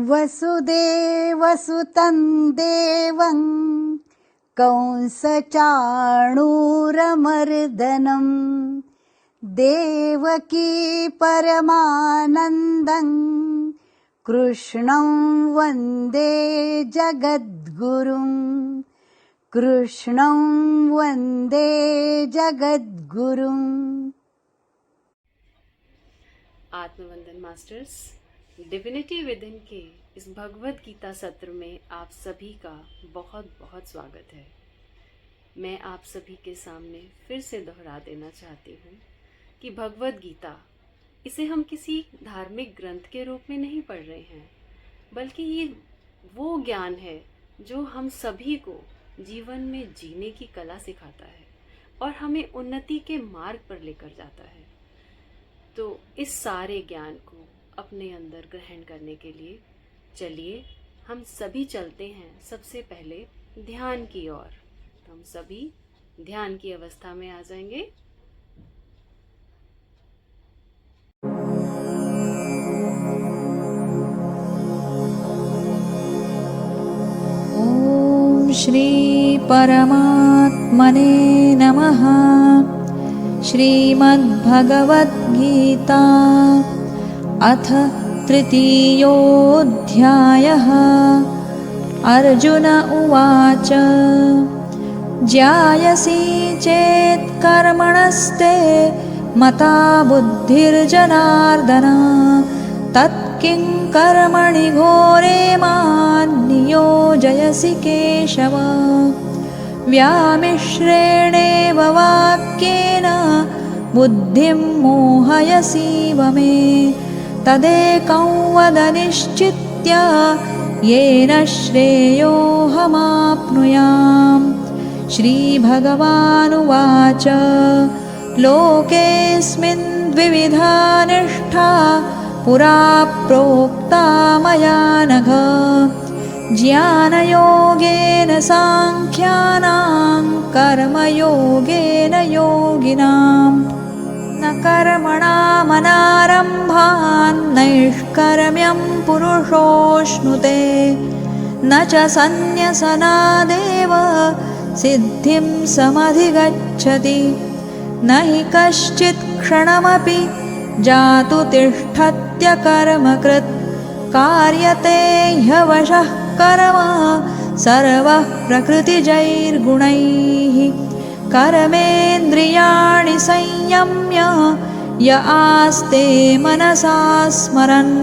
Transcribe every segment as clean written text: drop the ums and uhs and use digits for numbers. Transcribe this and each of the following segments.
वसुदेवसुतं देवं कंसचाणूरमर्दनं देवकी परमानन्दं कृष्णं वन्दे जगद्गुरुं कृष्णं वन्दे जगद्गुरुं। आत्मवंदन मास्टर्स, डिविनिटी विद इन के इस भगवद गीता सत्र में आप सभी का बहुत बहुत स्वागत है। मैं आप सभी के सामने फिर से दोहरा देना चाहती हूँ कि भगवद गीता, इसे हम किसी धार्मिक ग्रंथ के रूप में नहीं पढ़ रहे हैं, बल्कि ये वो ज्ञान है जो हम सभी को जीवन में जीने की कला सिखाता है और हमें उन्नति के मार्ग पर लेकर जाता है। तो इस सारे ज्ञान को अपने अंदर ग्रहण करने के लिए चलिए हम सभी चलते हैं सबसे पहले ध्यान की ओर। तो हम सभी ध्यान की अवस्था में आ जाएंगे। ओम श्री परमात्मने नमः। श्रीमद्भगवद्गीता अथ तृतीयोऽध्यायः। अर्जुन उवाच ज्ञायसि चेत् कर्मणस्ते मता बुद्धिर्जनार्दन तत्किं कर्मणि घोरे मां नियोजयसि केशव। व्यामिश्रेणेव वाक्येन बुद्धिं मोहयसीव मे तदेकं वद निश्चित्य येन श्रेयोऽहमाप्नुयाम्। श्रीभगवानुवाच लोकेऽस्मिन् द्विविधा निष्ठा पुरा प्रोक्ता मया नघ। ज्ञानयोगेन साङ्ख्यानां कर्मयोगेन योगिनाम्। न कर्मणामनारम्भान् नैष्कर्म्यं पुरुषोऽश्नुते न च सन्न्यसनादेव सिद्धिं समधिगच्छति। न हि कश्चित् क्षणमपि जातु तिष्ठत्यकर्मकृत् कार्यते ह्यवशः कर्म सर्वः प्रकृतिजैर्गुणैः। कर्मेन्द्रियाणि संयम्य य आस्ते मनसा स्मरन्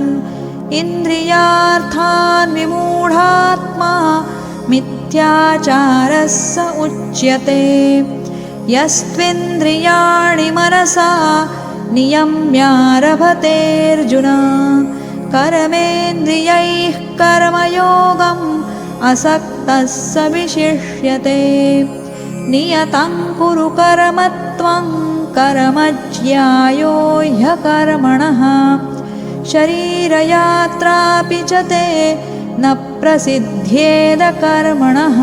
इन्द्रियार्थान् विमूढात्मा मिथ्याचारः स उच्यते। यस्त्विन्द्रियाणि मनसा नियम्यारभतेऽर्जुन कर्मेन्द्रियैः कर्मयोगम् असक्तः स विशिष्यते। नियतं कुरु कर्म त्वं कर्म ज्यायो ह्यकर्मणः शरीरयात्रापि च ते न प्रसिद्ध्येद कर्मणः।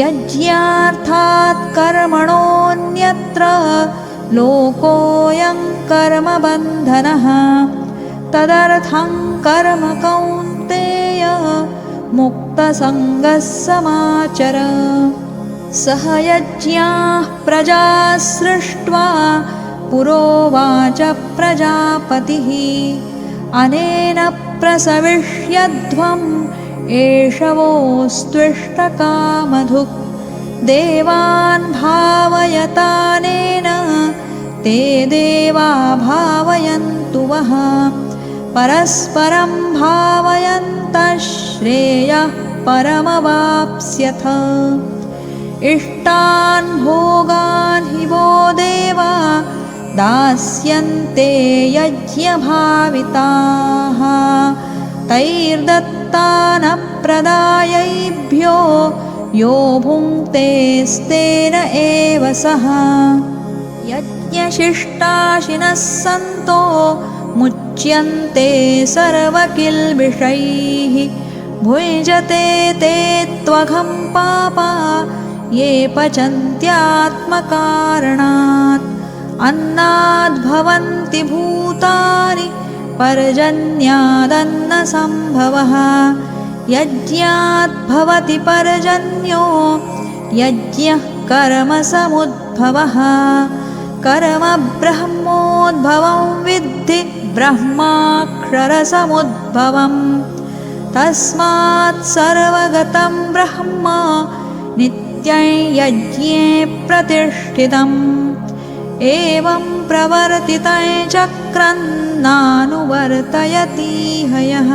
यज्ञार्थात् कर्मणोऽन्यत्र लोकोऽयं कर्मबन्धनः तदर्थं कर्म कौन्तेय मुक्तसङ्गः समाचर। सह यज्ञाः प्रजा सृष्ट्वा पुरोवाच प्रजापतिः अनेन प्रसविष्यध्वम् एषवोऽस्त्विष्टकामधुक्। देवान् भावयतानेन ते देवा भावयन्तु वः परस्परं भावयन्तः श्रेयः परमवाप्स्यथ। इष्टान् भोगान् हि वो देवा दास्यन्ते यज्ञभाविताः तैर्दत्तानप्रदायैभ्यो यो भुङ्क्तेस्तेन एव सः। यज्ञशिष्टाशिनः सन्तो मुच्यन्ते सर्वकिल्बिषैः भुञ्जते ते त्वघं पापा ये पचन्त्यात्मकारणात्। अन्नाद्भवन्ति भूतानि पर्जन्यादन्नसम्भवः यज्ञात् भवति पर्जन्यो यज्ञः कर्मसमुद्भवः कर्म ब्रह्मोद्भवं विद्धि ब्रह्माक्षरसमुद्भवम् तस्मात् सर्वगतं ब्रह्म नित्यं यज्ञे प्रतिष्ठितम् एवं प्रवर्तितं चक्रं नानुवर्तयतीह यः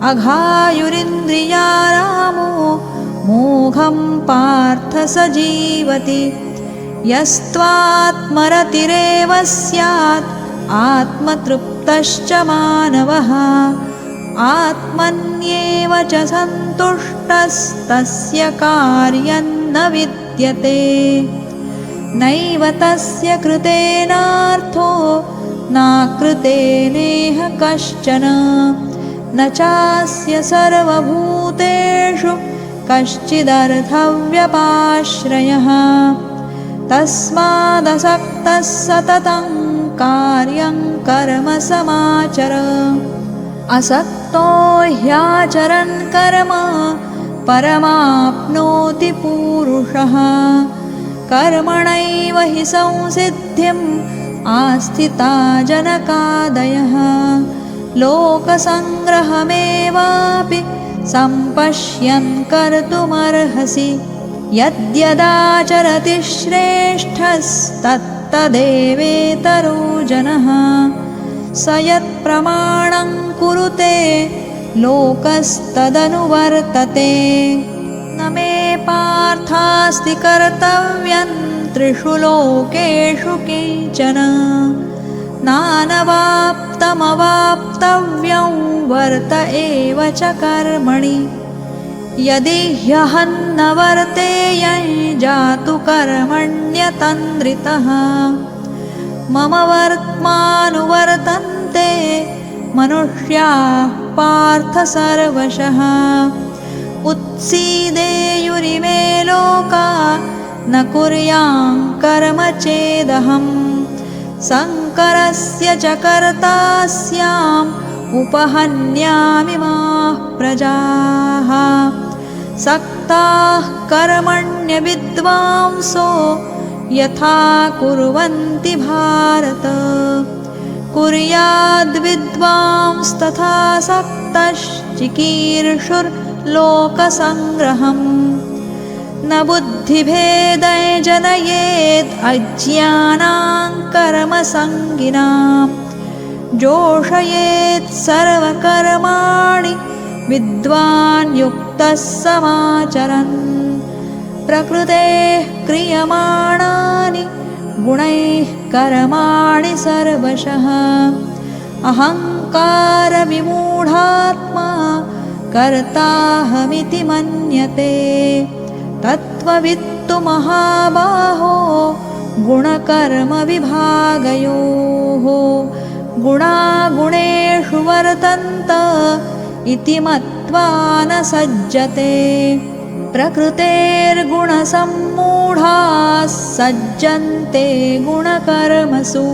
अघायुरिन्द्रियारामो मोघं पार्थ स जीवति यस्त्वात्मरतिरेव स्यात् आत्मतृप्तश्च मानवः आत्मन्येव च सन्तुष्टस्तस्य कार्यं न विद्यते नैव तस्य कृतेनार्थो नाकृतेनेह कश्चन न चास्य सर्वभूतेषु कश्चिदर्थव्यपाश्रयः तस्मादसक्तः सततं कार्यं कर्म समाचर असक्तो ह्याचरन् कर्म परमाप्नोति पूरुषः कर्मणैव हि संसिद्धिम् आस्थिता जनकादयः लोकसङ्ग्रहमेवापि सम्पश्यन् कर्तुमर्हसि यद्यदाचरति श्रेष्ठस्तत्तदेवेतरो जनः स यत्प्रमाणं कुरुते लोकस्तदनुवर्तते न मे पार्थास्ति कर्तव्यं त्रिषु लोकेषु किञ्चन नानवाप्तमवाप्तव्यं वर्त एव च कर्मणि यदि ह्यहं न वर्तेयं जातु कर्मण्यतन्द्रितः मम वर्त्मानुवर्तन्ते मनुष्याः पार्थ सर्वशः उत्सीदेयुरिमे लोका न कुर्यां कर्म चेदहम् शङ्करस्य च कर्ता स्याम् उपहन्यामि माः प्रजाः सक्ताः कर्मण्यविद्वांसो यथा कुर्वन्ति भारत कुर्याद्विद्वांस्तथा सक्तश्चिकीर्षुर्लोकसङ्ग्रहम् न बुद्धिभेदै जनयेत् अज्ञानां कर्मसङ्गिनां जोषयेत् सर्वकर्माणि विद्वान् युक्तः समाचरन् प्रकृतेः क्रियमाणानि गुणैः कर्माणि सर्वशः अहङ्कारविमूढात्मा कर्ताहमिति मन्यते तत्त्ववित्तु महाबाहो गुणकर्मविभागयोः गुणागुणेषु वर्तन्त इति मत्वा न सज्जते प्रकृतेर्गुणसम्मूढाः सज्जन्ते गुणकर्मसु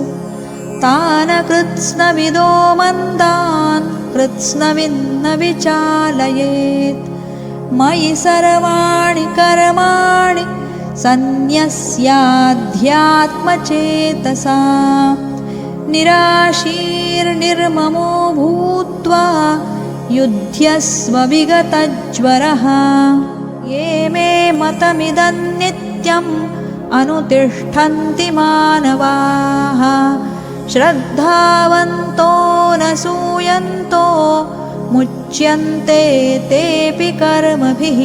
तान् कृत्स्नविदो मन्दान् कृत्स्नविन्न विचालयेत् मयि सर्वाणि कर्माणि सन्न्यस्याध्यात्मचेतसा निराशीर्निर्ममो भूत्वा युध्यस्व विगतज्वरः ये मे मतमिदं नित्यम् अनुतिष्ठन्ति मानवाः श्रद्धावन्तो न सूयन्तो मुच्यन्ते तेऽपि कर्मभिः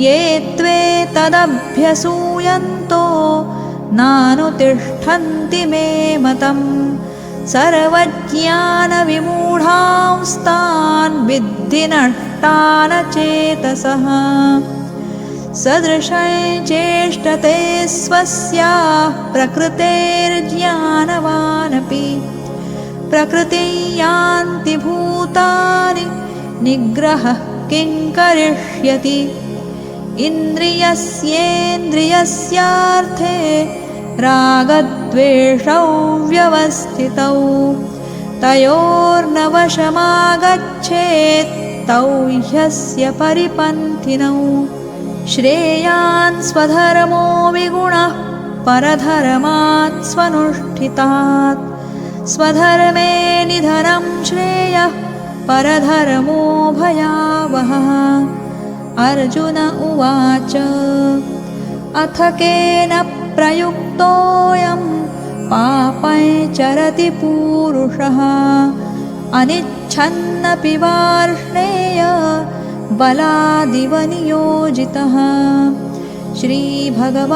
ये त्वेतदभ्यसूयन्तो नानुतिष्ठन्ति मे मतम् सर्वज्ञानविमूढांस्तान् विद्धि नष्टान् चेतसः सदृशं चेष्टते स्वस्याः प्रकृतेर्ज्ञानवानपि प्रकृतिं यान्ति भूतानि निग्रहः किं करिष्यति इन्द्रियस्येन्द्रियस्यार्थे रागद्वेषौ व्यवस्थितौ तयोर्नवशमागच्छेत् तौ ह्यस्य परिपन्थिनौ श्रेयान् स्वधर्मो विगुणः परधर्मात् स्वनुष्ठितात् स्वधर्मे निधनं श्रेयः परधर्मो भयावहः। अर्जुन उवाच अथ केन प्रयुक्तोऽयं पापं चरति पूरुषः अनिच्छन्नपि वार्ष्णेय बलादिव नियोजितः। श्रीभगवानुवाच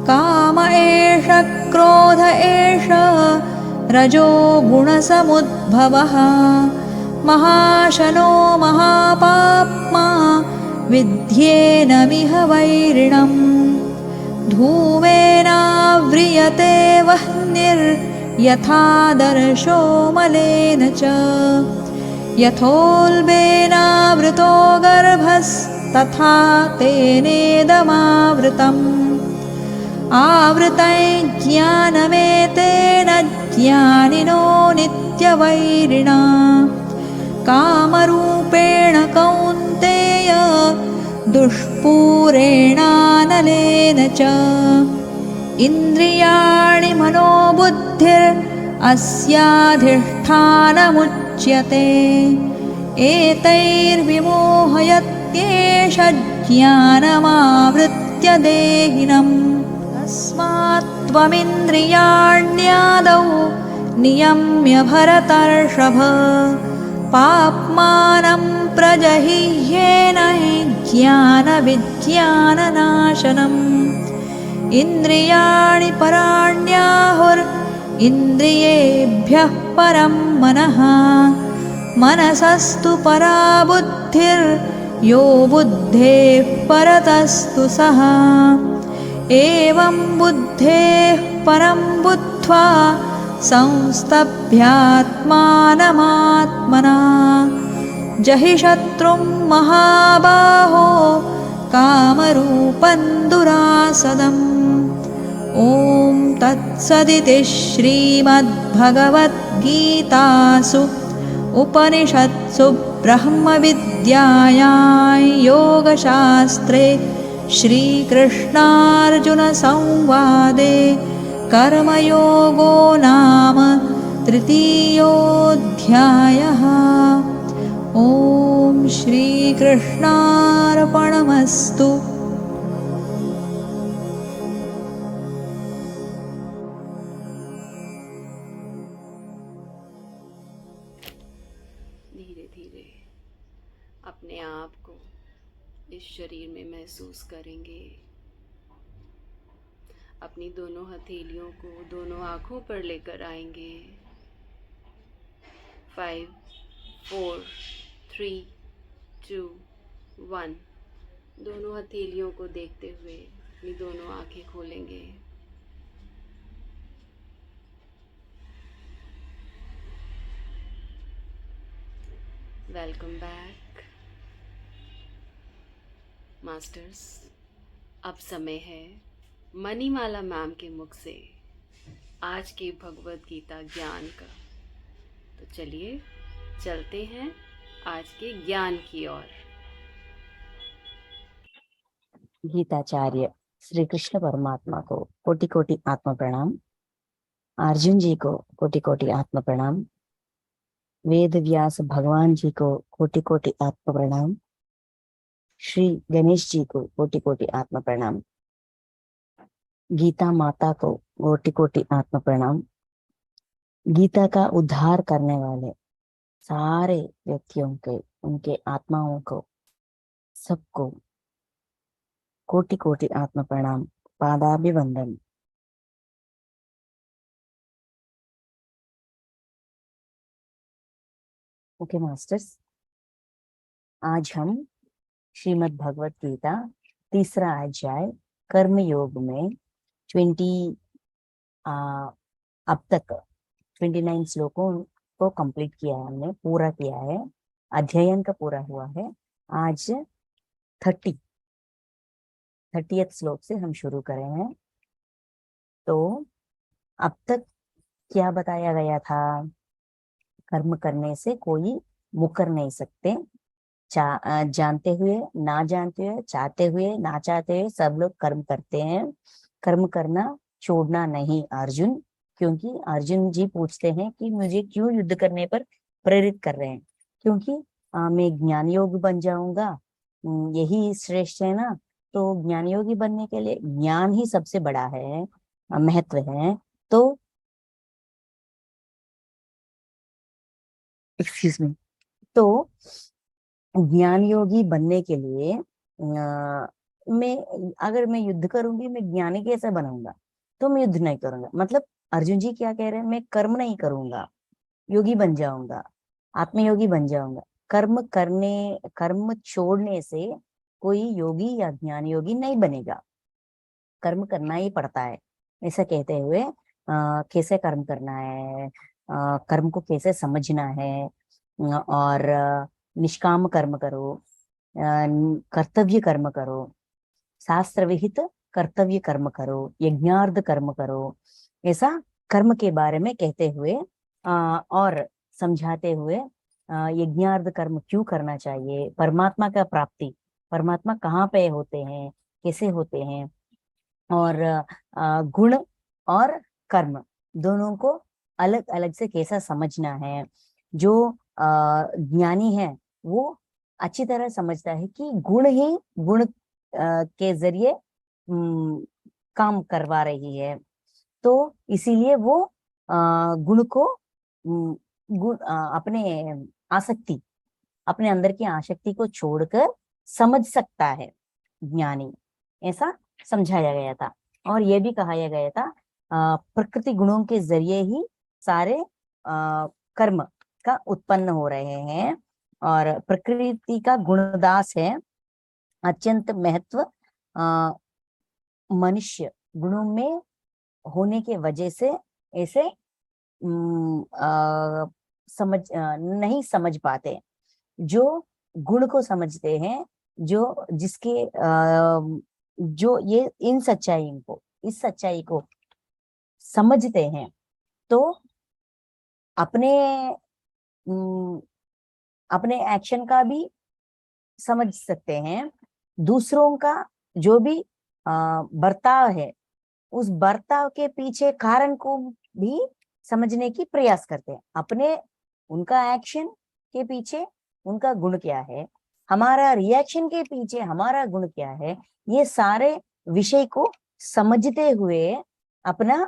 काम एष क्रोध एष रजो गुणसमुद्भवः महाशनो महापाप्मा विद्येनमिह वैरिणम् धूमेनाव्रियते वह्निर्यथादर्शो मलेन च यथोल्बेनावृतो गर्भस्तथा तेनेदमावृतम् आवृतं ज्ञानमेतेन ज्ञानिनो नित्यवैरिणा कामरूपेण कौन्तेय दुष्पूरेणानलेन च इन्द्रियाणि मनोबुद्धिरस्याधिष्ठानमुच्यते एतैर्विमोहयत्येष ज्ञानमावृत्य देहिनम् तस्मात् त्वमिन्द्रियाण्यादौ नियम्य भरतर्षभ पाप्मानं प्रजहिह्येन ज्ञानविज्ञाननाशनम् इन्द्रियाणि पराण्याहुरिन्द्रियेभ्यः परं मनः मनसस्तु परा बुद्धिर्यो बुद्धेः परतस्तु सः एवं बुद्धेः परं बुद्ध्वा संस्तभ्यात्मानमात्मना जहि शत्रुं महाबाहो कामरूपं दुरासदम्। ॐ तत्सदिति श्रीमद्भगवद्गीतासु उपनिषत्सु ब्रह्मविद्यायां योगशास्त्रे श्रीकृष्णार्जुनसंवादे कर्मयोगो नाम तृतीयोऽध्यायः। ॐ श्रीकृष्णार्पणमस्तु। धीरे धीरे अपने आप को इस शरीर में महसूस करेंगे। अपनी दोनों हथेलियों को दोनों आँखों पर लेकर आएंगे। 5 4 3 2 1 दोनों हथेलियों को देखते हुए अपनी दोनों आँखें खोलेंगे। Welcome back masters. अब समय है मणिमाला मैम के मुख से आज के भगवद गीता ज्ञान का। तो चलिए चलते हैं आज के ज्ञान की ओर। गीताचार्य श्री कृष्ण परमात्मा को कोटि कोटि आत्म प्रणाम। अर्जुन जी को कोटि कोटि आत्म प्रणाम। वेद व्यास भगवान जी को कोटि कोटि आत्म प्रणाम। श्री गणेश जी को कोटि कोटि आत्म प्रणाम। गीता माता को कोटि कोटि आत्म प्रणाम। गीता का उद्धार करने वाले सारे व्यक्तियों के, उनके आत्माओं को, सबको कोटि कोटि आत्म प्रणाम, पादाभिवंदन। ओके मास्टर्स, आज हम श्रीमद् भगवत गीता तीसरा अध्याय कर्म योग में 20 अब तक 29 श्लोकों को कंप्लीट किया है, हमने पूरा किया है, अध्ययन का पूरा हुआ है। आज 30th श्लोक से हम शुरू करें हैं। तो अब तक क्या बताया गया था? कर्म करने से कोई मुकर नहीं सकते। जानते हुए, ना जानते हुए, चाहते हुए, ना चाहते हुए सब लोग कर्म करते हैं। कर्म करना छोड़ना नहीं अर्जुन। क्योंकि अर्जुन जी पूछते हैं कि मुझे क्यों युद्ध करने पर प्रेरित कर रहे हैं? क्योंकि मैं ज्ञान योग बन जाऊंगा, यही श्रेष्ठ है ना। तो ज्ञान योगी बनने के लिए ज्ञान ही सबसे बड़ा है, महत्व है। तो एक्सक्यूज मी। तो ज्ञान योगी बनने के लिए मैं, अगर मैं युद्ध करूंगी, मैं ज्ञानी कैसे बनूंगा? तो मैं युद्ध नहीं करूंगा। मतलब अर्जुन जी क्या कह रहे हैं? मैं कर्म नहीं करूंगा, योगी बन जाऊंगा, आत्मयोगी बन जाऊंगा। कर्म छोड़ने से कोई योगी या ज्ञान योगी नहीं बनेगा। कर्म करना ही पड़ता है। ऐसा कहते हुए कैसे कर्म करना है, कर्म को कैसे समझना है, और निष्काम कर्म करो, कर्तव्य कर्म करो, शास्त्र विहित कर्तव्य कर्म करो, यज्ञार्थ कर्म करो। ऐसा कर्म के बारे में कहते हुए और समझाते हुए यज्ञार्थ कर्म क्यों करना चाहिए, परमात्मा का प्राप्ति, परमात्मा कहाँ पे होते हैं, कैसे होते हैं, और गुण और कर्म दोनों को अलग अलग से कैसा समझना है। जो ज्ञानी है वो अच्छी तरह समझता है कि गुण ही गुण के जरिए काम करवा रही है। तो इसीलिए वो गुण को अपने आसक्ति, अपने अंदर की आसक्ति को छोड़कर समझ सकता है ज्ञानी। ऐसा समझाया गया था। और यह भी कहा गया था प्रकृति गुणों के जरिए ही सारे कर्म का उत्पन्न हो रहे हैं, और प्रकृति का गुणदास है अत्यंत महत्व मनुष्य गुणों में होने के वजह से ऐसे नहीं समझ पाते। जो गुण को समझते हैं, जो जिसके जो ये इस सच्चाई को समझते हैं, तो अपने अपने एक्शन का भी समझ सकते हैं, दूसरों का जो भी बर्ताव है, उस बर्ताव के पीछे कारण को भी समझने की प्रयास करते हैं। अपने उनका एक्शन के पीछे उनका गुण क्या है, हमारा रिएक्शन के पीछे हमारा गुण क्या है, ये सारे विषय को समझते हुए अपना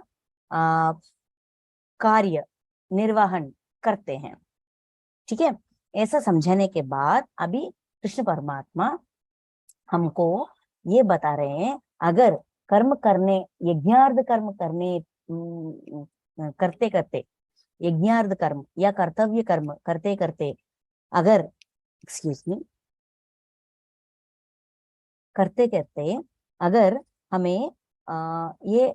कार्य निर्वहन करते हैं। ठीक है। ऐसा समझाने के बाद अभी कृष्ण परमात्मा हमको ये बता रहे हैं, अगर कर्म करने, यज्ञार्थ कर्म करने करते करते, यज्ञार्थ कर्म या कर्तव्य कर्म करते करते, अगर एक्सक्यूज मी करते करते अगर हमें ये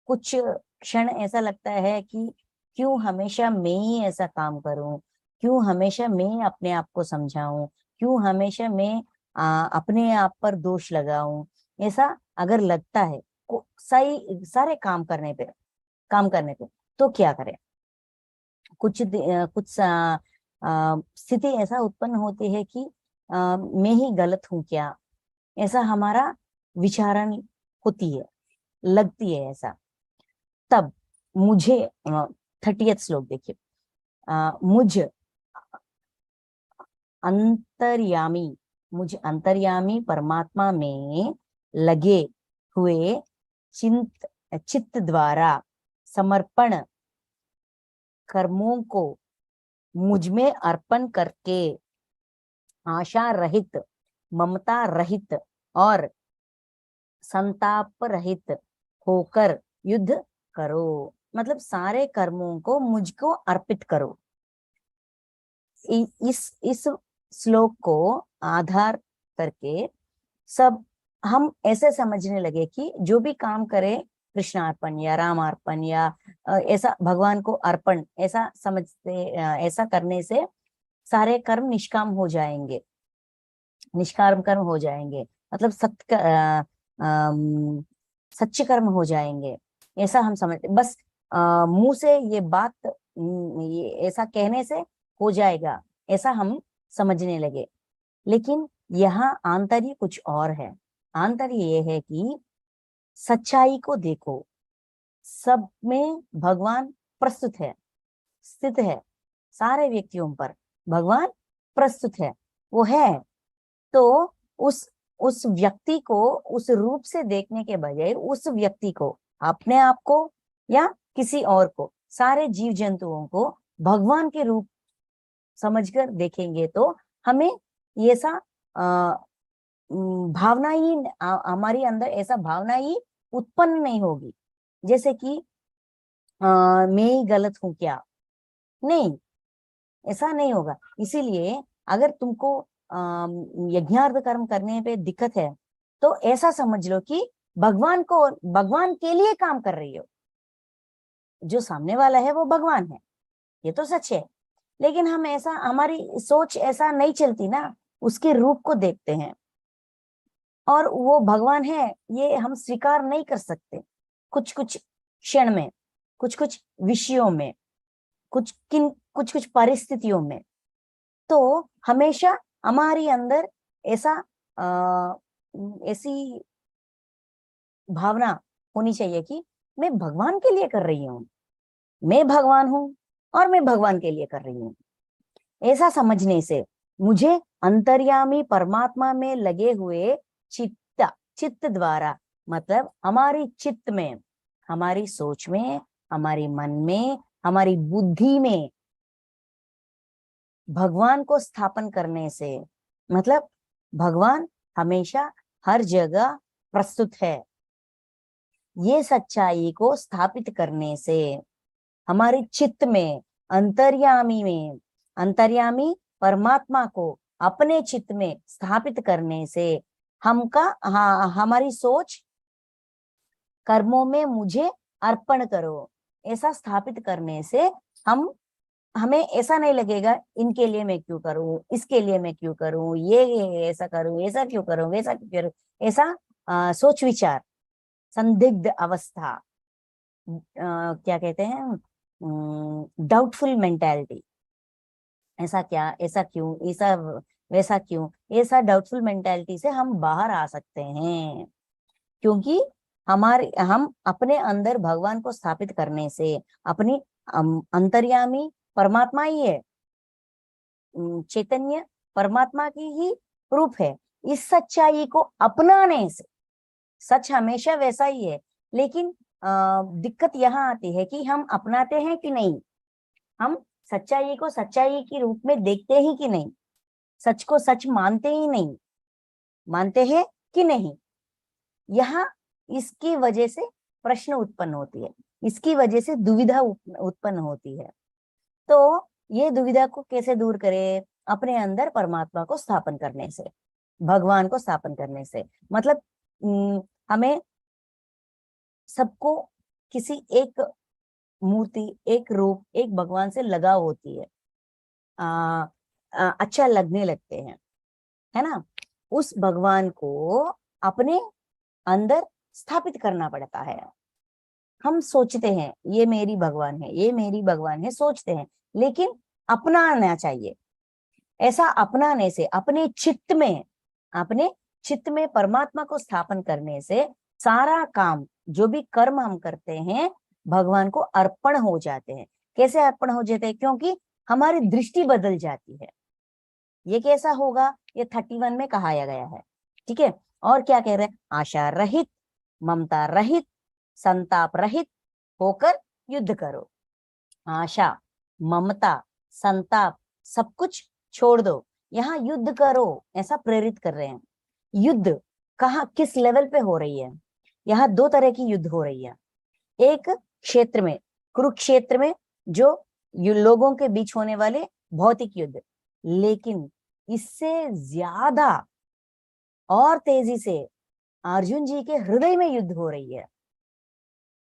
कुछ क्षण ऐसा लगता है कि क्यों हमेशा मैं ही ऐसा काम करूं, क्यों हमेशा मैं अपने आप को समझाऊं, क्यों हमेशा मैं अपने आप पर दोष लगाऊं, ऐसा अगर लगता है सही सारे काम करने पे, तो क्या करें? कुछ स्थिति ऐसा उत्पन्न होती है कि मैं ही गलत हूं क्या, ऐसा हमारा विचारण होती है, लगती है ऐसा। तब मुझे 30th श्लोक देखिए, मुझ अंतर्यामी परमात्मा में लगे हुए चित्त द्वारा समर्पण कर्मों को मुझ में अर्पण करके आशा रहित, ममता रहित और संताप रहित होकर युद्ध करो। मतलब सारे कर्मों को मुझको अर्पित करो। इस श्लोक को आधार करके सब हम ऐसे समझने लगे कि जो भी काम करे कृष्णार्पण या रामार्पण या ऐसा भगवान को अर्पण, ऐसा समझते, ऐसा करने से सारे कर्म निष्काम हो जाएंगे, निष्काम कर्म हो जाएंगे, मतलब सच्चे कर्म हो जाएंगे, ऐसा हम समझते। बस मुंह से ये बात ये ऐसा कहने से हो जाएगा ऐसा हम समझने लगे, लेकिन यहाँ आंतर्य कुछ और है। आंतर्य ये है कि सच्चाई को देखो, सब में भगवान प्रस्तुत है, स्थित है, सारे व्यक्तियों पर भगवान प्रस्तुत है, वो है। तो उस व्यक्ति को उस रूप से देखने के बजाय उस व्यक्ति को, अपने आप को या किसी और को, सारे जीव जंतुओं को भगवान के रूप समझकर देखेंगे तो हमें ये सा भावना ही हमारे अंदर ऐसा भावना ही उत्पन्न नहीं होगी, जैसे कि मैं ही गलत हूं क्या, नहीं, ऐसा नहीं होगा। इसीलिए अगर तुमको यज्ञार्थ कर्म करने पे दिक्कत है तो ऐसा समझ लो कि भगवान के लिए काम कर रही हो। जो सामने वाला है वो भगवान है, ये तो सच है, लेकिन हम ऐसा, हमारी सोच ऐसा नहीं चलती ना, उसके रूप को देखते हैं और वो भगवान है ये हम स्वीकार नहीं कर सकते। कुछ कुछ क्षण में, कुछ कुछ विषयों में, कुछ कुछ परिस्थितियों में, तो हमेशा हमारी अंदर ऐसा ऐसी भावना होनी चाहिए कि मैं भगवान के लिए कर रही हूँ, मैं भगवान हूं और मैं भगवान के लिए कर रही हूँ। ऐसा समझने से मुझे अंतर्यामी परमात्मा में लगे हुए चित्त द्वारा, मतलब हमारी चित्त में, हमारी सोच में, हमारी मन में, हमारी बुद्धि में भगवान को स्थापन करने से, मतलब भगवान हमेशा हर जगह प्रस्तुत है, ये सच्चाई को स्थापित करने से हमारे चित्त में, अंतर्यामी परमात्मा को अपने चित्त में स्थापित करने से हमारी सोच कर्मों में मुझे अर्पण करो, ऐसा स्थापित करने से हमें ऐसा नहीं लगेगा इनके लिए मैं क्यों करूं, इसके लिए मैं क्यों करूं, ये ऐसा करूं, ऐसा क्यों करूं, वैसा क्यों करूं, ऐसा सोच विचार, संदिग्ध अवस्था, क्या कहते हैं, डाउटफुल मेंटालिटी, ऐसा क्या, ऐसा क्यों, ऐसा वैसा क्यों, ऐसा डाउटफुल मेंटालिटी से हम बाहर आ सकते हैं, क्योंकि हम अपने अंदर भगवान को स्थापित करने से अपनी अंतर्यामी परमात्मा ही है, चैतन्य परमात्मा की ही रूप है। इस सच्चाई को अपनाने से, सच हमेशा वैसा ही है, लेकिन दिक्कत यहाँ आती है कि हम अपनाते हैं कि नहीं, हम सच्चाई को सच्चाई के रूप में देखते ही कि नहीं, सच को सच मानते ही नहीं, मानते हैं कि नहीं, यहाँ इसकी वजह से प्रश्न उत्पन्न होती है, इसकी वजह से दुविधा उत्पन्न होती है। तो ये दुविधा को कैसे दूर करें? अपने अंदर परमात्मा को स्थापन करने से, भगवान को स्थापन करने से, मतलब हमें सबको किसी एक मूर्ति, एक रूप, एक भगवान से लगाव होती है, अच्छा लगने लगते हैं, है ना। उस भगवान को अपने अंदर स्थापित करना पड़ता है। हम सोचते हैं ये मेरी भगवान है, ये मेरी भगवान है, सोचते हैं, लेकिन अपनाना चाहिए। ऐसा अपनाने से अपने चित्त में परमात्मा को स्थापन करने से सारा काम, जो भी कर्म हम करते हैं, भगवान को अर्पण हो जाते हैं। कैसे अर्पण हो जाते हैं? क्योंकि हमारी दृष्टि बदल जाती है। ये कैसा होगा? ये 31 में कहा गया है, ठीक है। और क्या कह रहे हैं? आशा रहित, ममता रहित, संताप रहित होकर युद्ध करो। आशा, ममता, संताप सब कुछ छोड़ दो, यहाँ युद्ध करो, ऐसा प्रेरित कर रहे हैं। युद्ध कहाँ, किस लेवल पे हो रही है? यहाँ 2 तरह की युद्ध हो रही है। एक क्षेत्र में, कुरुक्षेत्र में, जो लोगों के बीच होने वाले भौतिक युद्ध, लेकिन इससे ज्यादा और तेजी से अर्जुन जी के हृदय में युद्ध हो रही है।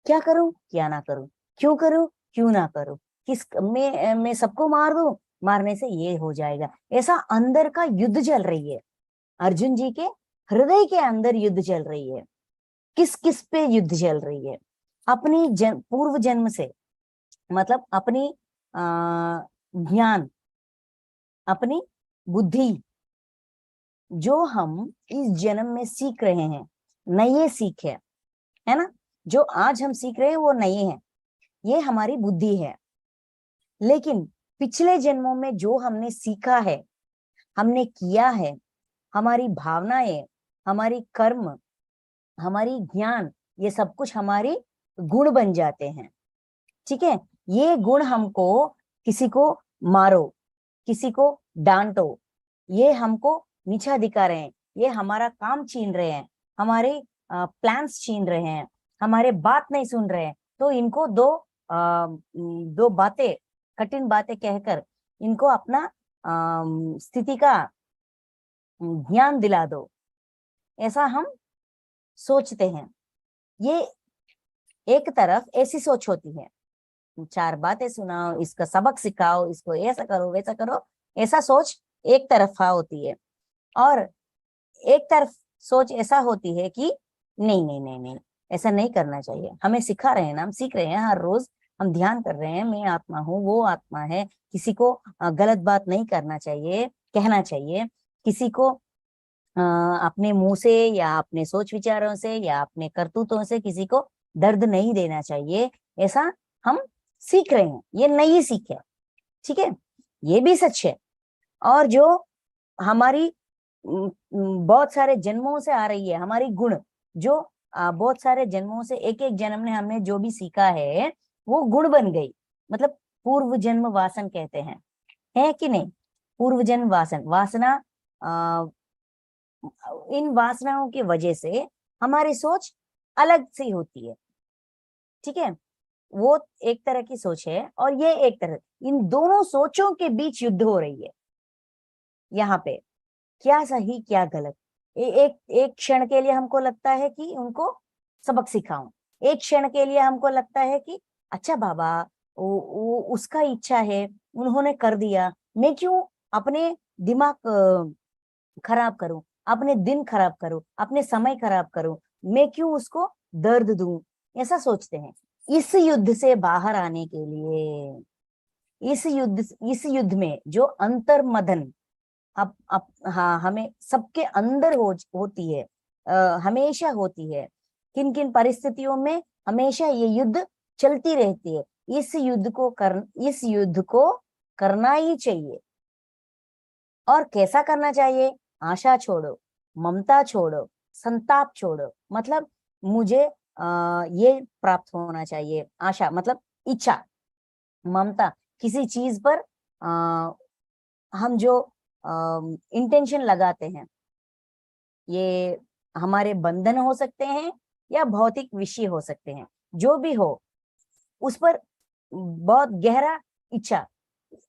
क्या करूं, क्या ना करूं, क्यों करूं, क्यों ना करूं, किस मैं सबको मार दूं, मारने से ये हो जाएगा, ऐसा अंदर का युद्ध चल रही है। अर्जुन जी के हृदय के अंदर युद्ध चल रही है। किस किस पे युद्ध चल रही है? अपनी पूर्व जन्म से, मतलब अपनी ज्ञान, अपनी बुद्धि जो हम इस जन्म में सीख रहे हैं, नए सीख है ना, जो आज हम सीख रहे हैं वो नए हैं, ये हमारी बुद्धि है। लेकिन पिछले जन्मों में जो हमने सीखा है, हमने किया है, हमारी भावनाएं, हमारी कर्म, हमारी ज्ञान, ये सब कुछ हमारी गुण बन जाते हैं। ठीक है, ये गुण हमको, किसी को मारो, किसी को डांटो, ये हमको नीचा दिखा रहे हैं, ये हमारा काम छीन रहे हैं, हमारे प्लान्स छीन रहे हैं, हमारे बात नहीं सुन रहे हैं, तो इनको दो बातें, कठिन बातें कहकर इनको अपना स्थिति का ज्ञान दिला दो, ऐसा हम सोचते हैं। ये एक तरफ ऐसी सोच होती है, 4 बातें सुनाओ, इसका सबक सिखाओ, इसको ऐसा करो वैसा करो, ऐसा सोच एक तरफा होती है। और एक तरफ सोच ऐसा होती है कि नहीं नहीं नहीं नहीं, ऐसा नहीं करना चाहिए, हमें सिखा रहे हैं ना, हम सीख रहे हैं, हर रोज हम ध्यान कर रहे हैं, मैं आत्मा हूँ, वो आत्मा है, किसी को गलत बात नहीं करना चाहिए, कहना चाहिए, किसी को अपने मुंह से या अपने सोच विचारों से या अपने करतूतों से किसी को दर्द नहीं देना चाहिए, ऐसा हम सीख रहे हैं, ये नई सीख है। ठीक है, ये भी सच है। और जो हमारी बहुत सारे जन्मों से आ रही है, हमारी गुण जो बहुत सारे जन्मों से, एक एक जन्म ने हमने जो भी सीखा है वो गुण बन गई, मतलब पूर्व जन्म वासन कहते हैं, है कि नहीं? पूर्व जन्म वासन, वासना, इन वासनाओं की वजह से हमारी सोच अलग सी होती है। ठीक है, वो एक तरह की सोच है और ये एक तरह, इन दोनों सोचों के बीच युद्ध हो रही है। यहाँ पे क्या सही क्या गलत, एक क्षण के लिए हमको लगता है कि उनको सबक सिखाऊं, एक क्षण के लिए हमको लगता है कि अच्छा बाबा, उसका इच्छा है, उन्होंने कर दिया, मैं क्यों अपने दिमाग खराब करूं, अपने दिन खराब करूं, अपने समय खराब करूं, मैं क्यों उसको दर्द दूं, ऐसा सोचते हैं। इस युद्ध से बाहर आने के लिए, इस युद्ध में जो अंतर्मदन अब हाँ, हमें सबके अंदर होती है, हमेशा होती है, किन किन परिस्थितियों में हमेशा ये युद्ध चलती रहती है। इस युद्ध को करना ही चाहिए। और कैसा करना चाहिए? आशा छोड़ो, ममता छोड़ो, संताप छोड़ो, मतलब मुझे ये प्राप्त होना चाहिए, आशा मतलब इच्छा, ममता किसी चीज पर हम जो इंटेंशन लगाते हैं, ये हमारे बंधन हो सकते हैं या भौतिक विषय हो सकते हैं, जो भी हो उस पर बहुत गहरा इच्छा,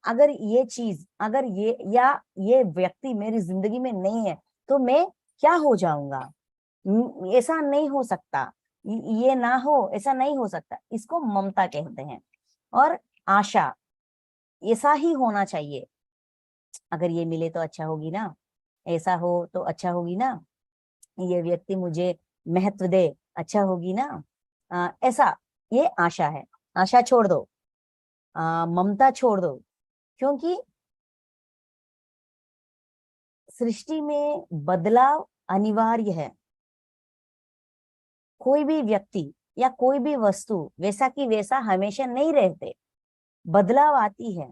अगर ये चीज, अगर ये व्यक्ति मेरी जिंदगी में नहीं है तो मैं क्या हो जाऊंगा, ऐसा नहीं हो सकता, ये ना हो, ऐसा नहीं हो सकता, इसको ममता कहते हैं। और आशा, ऐसा ही होना चाहिए, अगर ये मिले तो अच्छा होगी ना, ऐसा हो तो अच्छा होगी ना, ये व्यक्ति मुझे महत्व दे, अच्छा होगी ना, ऐसा, ये आशा है। आशा छोड़ दो, ममता छोड़ दो, क्योंकि सृष्टि में बदलाव अनिवार्य है। कोई भी व्यक्ति या कोई भी वस्तु वैसा की वैसा हमेशा नहीं रहते, बदलाव आती है।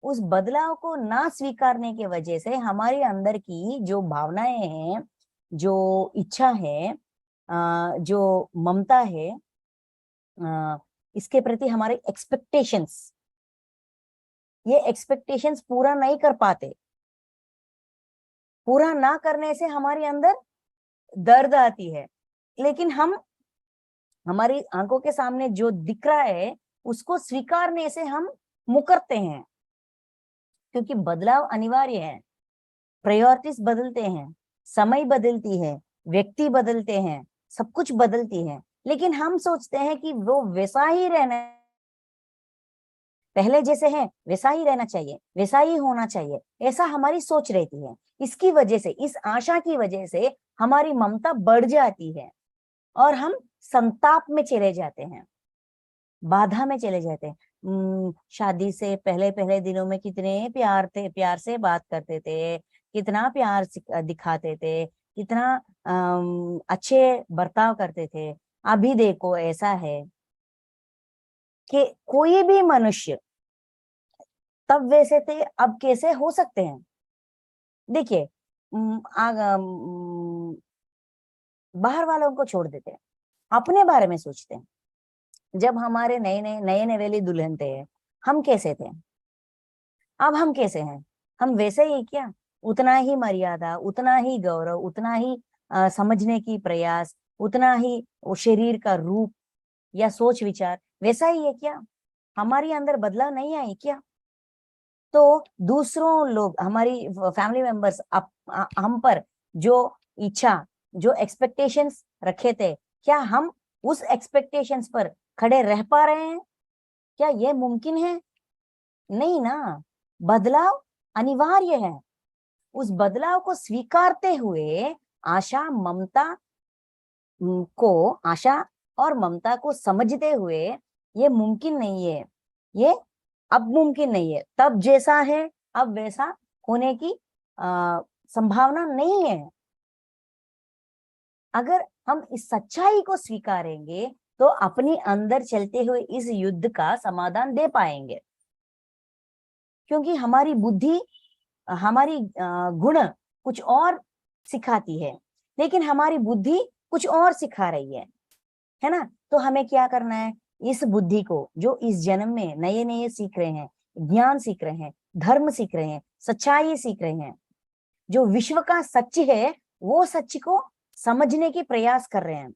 उस बदलाव को ना स्वीकारने के वजह से हमारे अंदर की जो भावनाएं हैं, जो इच्छा है, जो ममता है, इसके प्रति हमारे एक्सपेक्टेशंस, ये एक्सपेक्टेशंस पूरा नहीं कर पाते। पूरा ना करने से हमारे अंदर दर्द आती है, लेकिन हम, हमारी आंखों के सामने जो दिख रहा है उसको स्वीकारने से हम मुकरते हैं, क्योंकि बदलाव अनिवार्य है। प्रायोरिटीज बदलते हैं, समय बदलती है, व्यक्ति बदलते हैं, सब कुछ बदलती है, लेकिन हम सोचते हैं कि वो वैसा ही रहना, पहले जैसे है वैसा ही रहना चाहिए, वैसा ही होना चाहिए, ऐसा हमारी सोच रहती है। इसकी वजह से, इस आशा की वजह से हमारी ममता बढ़ जाती है और हम संताप में चले जाते हैं। बाधा में चले जाते हैं। शादी से पहले पहले दिनों में कितने प्यार थे, प्यार से बात करते थे, कितना प्यार दिखाते थे, कितना अच्छे बर्ताव करते थे। अभी देखो ऐसा है कि कोई भी मनुष्य तब वैसे थे अब कैसे हो सकते हैं। देखिए बाहर वालों को छोड़ देते हैं, अपने बारे में सोचते हैं। जब हमारे नए नवेली दुल्हन थे, हम कैसे थे, अब हम कैसे हैं? हम वैसे ही क्या? उतना ही मर्यादा, उतना ही गौरव, उतना ही समझने की प्रयास, उतना ही वो शरीर का रूप या सोच विचार वैसा ही है क्या? हमारी अंदर बदलाव नहीं आई क्या? तो दूसरों लोग, हमारी फैमिली मेंबर्स हम पर जो इच्छा, जो एक्सपेक्टेशंस रखे थे, क्या हम उस एक्सपेक्टेशंस पर खड़े रह पा रहे हैं? क्या ये मुमकिन है? नहीं ना। बदलाव अनिवार्य है। उस बदलाव को स्वीकारते हुए आशा और ममता को समझते हुए ये मुमकिन नहीं है, ये अब मुमकिन नहीं है। तब जैसा है अब वैसा होने की संभावना नहीं है। अगर हम इस सच्चाई को स्वीकारेंगे तो अपने अंदर चलते हुए इस युद्ध का समाधान दे पाएंगे। क्योंकि हमारी बुद्धि, हमारी गुण कुछ और सिखाती है, लेकिन हमारी बुद्धि कुछ और सिखा रही है ना। तो हमें क्या करना है? इस बुद्धि को जो इस जन्म में नए नए सीख रहे हैं, ज्ञान सीख रहे हैं, धर्म सीख रहे हैं, सच्चाई सीख रहे हैं, जो विश्व का सच है वो सच को समझने की प्रयास कर रहे हैं,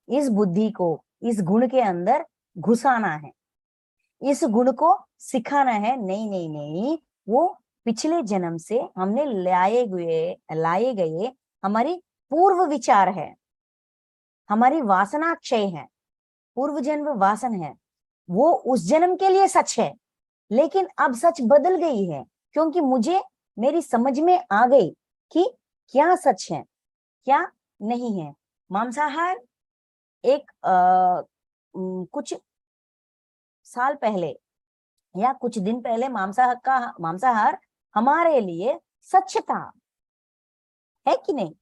इस बुद्धि को इस गुण के अंदर घुसाना है, इस गुण को सिखाना है। नहीं नहीं नहीं, वो पिछले जन्म से हमने लाए गए हमारी पूर्व विचार है, हमारी वासना क्षय है, पूर्व जन्म वासन है, वो उस जन्म के लिए सच है। लेकिन अब सच बदल गई है, क्योंकि मुझे मेरी समझ में आ गई कि क्या सच है क्या नहीं है। मांसाहार एक कुछ साल पहले या कुछ दिन पहले मांसाहार हमारे लिए सच था, है कि नहीं?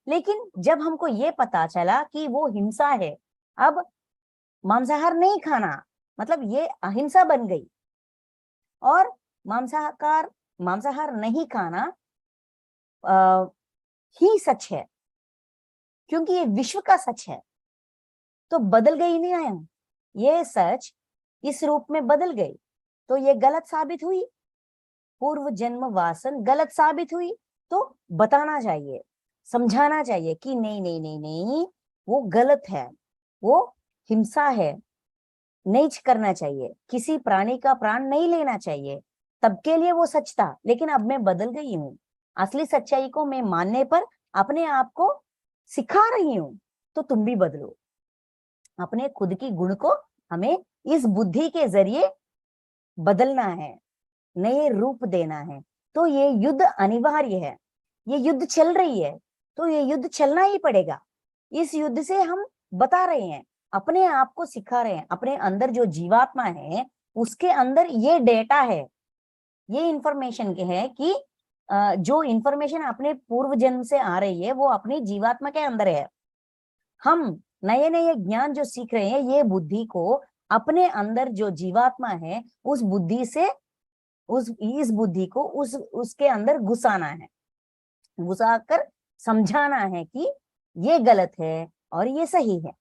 लेकिन जब हमको ये पता चला कि वो हिंसा है, अब मांसाहार नहीं खाना मतलब ये अहिंसा बन गई, और मांसाहार नहीं खाना ही सच है, क्योंकि ये विश्व का सच है। तो बदल गई नहीं आया, ये सच इस रूप में बदल गई, तो ये गलत साबित हुई, पूर्व जन्म वासन गलत साबित हुई। तो बताना चाहिए, समझाना चाहिए कि नहीं नहीं नहीं नहीं, वो गलत है, वो हिंसा है, नहीं करना चाहिए, किसी प्राणी का प्राण नहीं लेना चाहिए। तब के लिए वो सच था, लेकिन अब मैं बदल गई हूँ। असली सच्चाई को मैं मानने पर अपने आप को सिखा रही हूँ। तो तुम भी बदलो, अपने खुद की गुण को हमें इस बुद्धि के जरिए बदलना है, नए रूप देना है। तो ये युद्ध अनिवार्य है, ये युद्ध चल रही है, तो ये युद्ध चलना ही पड़ेगा। इस युद्ध से हम बता रहे हैं, अपने आप को सिखा रहे हैं, अपने अंदर जो जीवात्मा है उसके अंदर ये डेटा है, ये इंफॉर्मेशन के है कि जो इंफॉर्मेशन अपने पूर्व जन्म से आ रही है वो अपनी जीवात्मा के अंदर है। हम नए नए ज्ञान जो सीख रहे हैं, ये बुद्धि को अपने अंदर जो जीवात्मा है उस बुद्धि से इस बुद्धि को उसके अंदर घुसाना है, घुसाकर समझाना है कि ये गलत है और ये सही है।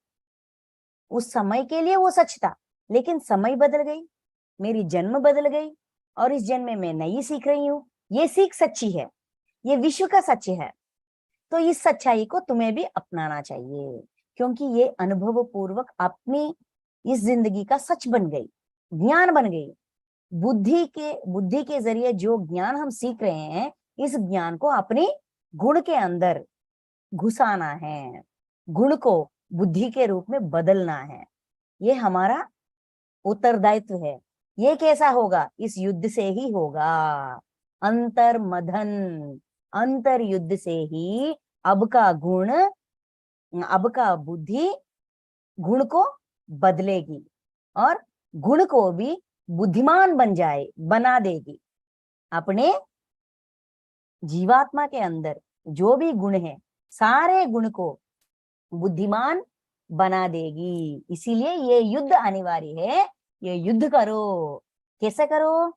उस समय के लिए वो सच था, लेकिन समय बदल गई, मेरी जन्म बदल गई, और इस जन्म में मैं नई सीख रही हूँ। ये सीख सच्ची है, ये विश्व का सच है। तो इस सच्चाई को तुम्हें भी अपनाना चाहिए, क्योंकि ये अनुभव पूर्वक अपनी इस जिंदगी का सच बन गई, ज्ञान बन गई। बुद्धि के जरिए जो ज्ञान हम सीख रहे हैं, इस ज्ञान को अपने गुण के अंदर घुसाना है, गुण को बुद्धि के रूप में बदलना है। ये हमारा उत्तरदायित्व है। ये कैसा होगा? इस युद्ध से ही होगा, अंतर युद्ध से ही अब का बुद्धि गुण को बदलेगी और गुण को भी बुद्धिमान बना देगी। अपने जीवात्मा के अंदर जो भी गुण है सारे गुण को बुद्धिमान बना देगी। इसीलिए ये युद्ध अनिवार्य है। ये युद्ध करो। कैसे करो?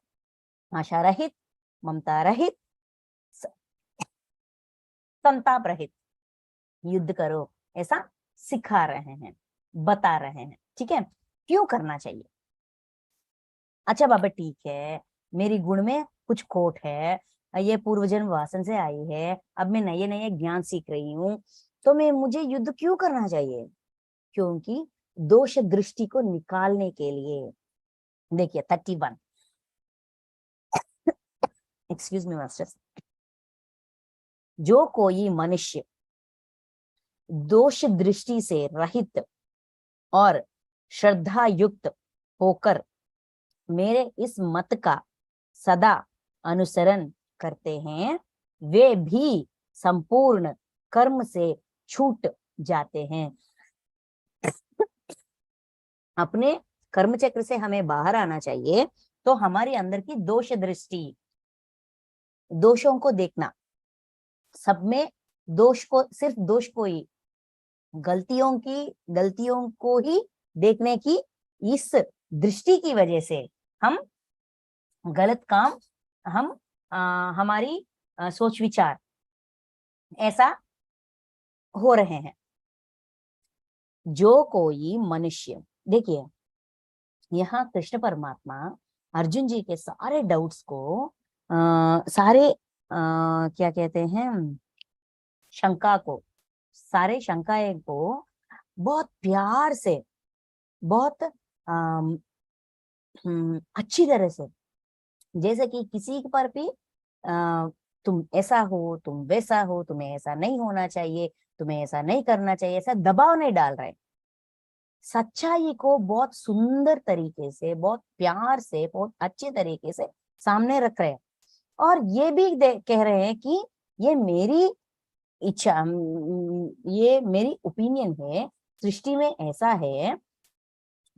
आशा रहित, ममता रहित, संताप रहित युद्ध करो, ऐसा सिखा रहे हैं, बता रहे हैं। ठीक है, क्यों करना चाहिए? अच्छा बाबा ठीक है, मेरी गुण में कुछ खोट है, ये पूर्व जन्म वासन से आई है, अब मैं नए नए ज्ञान सीख रही हूँ, तो मुझे युद्ध क्यों करना चाहिए? क्योंकि दोष दृष्टि को निकालने के लिए। देखिए 31, एक्सक्यूज मी मास्टर्स। जो कोई मनुष्य दोष दृष्टि से रहित और श्रद्धा युक्त होकर मेरे इस मत का सदा अनुसरण करते हैं, वे भी संपूर्ण कर्म से छूट जाते हैं। अपने कर्म चक्र से हमें बाहर आना चाहिए, तो हमारे अंदर की दोष दृष्टि, दोषों को देखना, सब में दोष को, सिर्फ दोष को ही, गलतियों को ही देखने की इस दृष्टि की वजह से हम गलत काम, हमारी सोच विचार ऐसा हो रहे हैं। जो कोई मनुष्य, देखिए यहाँ कृष्ण परमात्मा अर्जुन जी के सारे डाउट्स को, क्या कहते हैं, शंका को, सारे शंकाएं को बहुत प्यार से, बहुत अच्छी तरह से, जैसे कि किसी पर भी तुम ऐसा हो, तुम वैसा हो, तुम्हें ऐसा नहीं होना चाहिए, तुम्हें ऐसा नहीं करना चाहिए, ऐसा दबाव नहीं डाल रहे। सच्चाई को बहुत सुंदर तरीके से, बहुत प्यार से, बहुत अच्छे तरीके से सामने रख रहे हैं। और ये भी कह रहे हैं कि ये मेरी इच्छा, ये मेरी ओपिनियन है, सृष्टि में ऐसा है,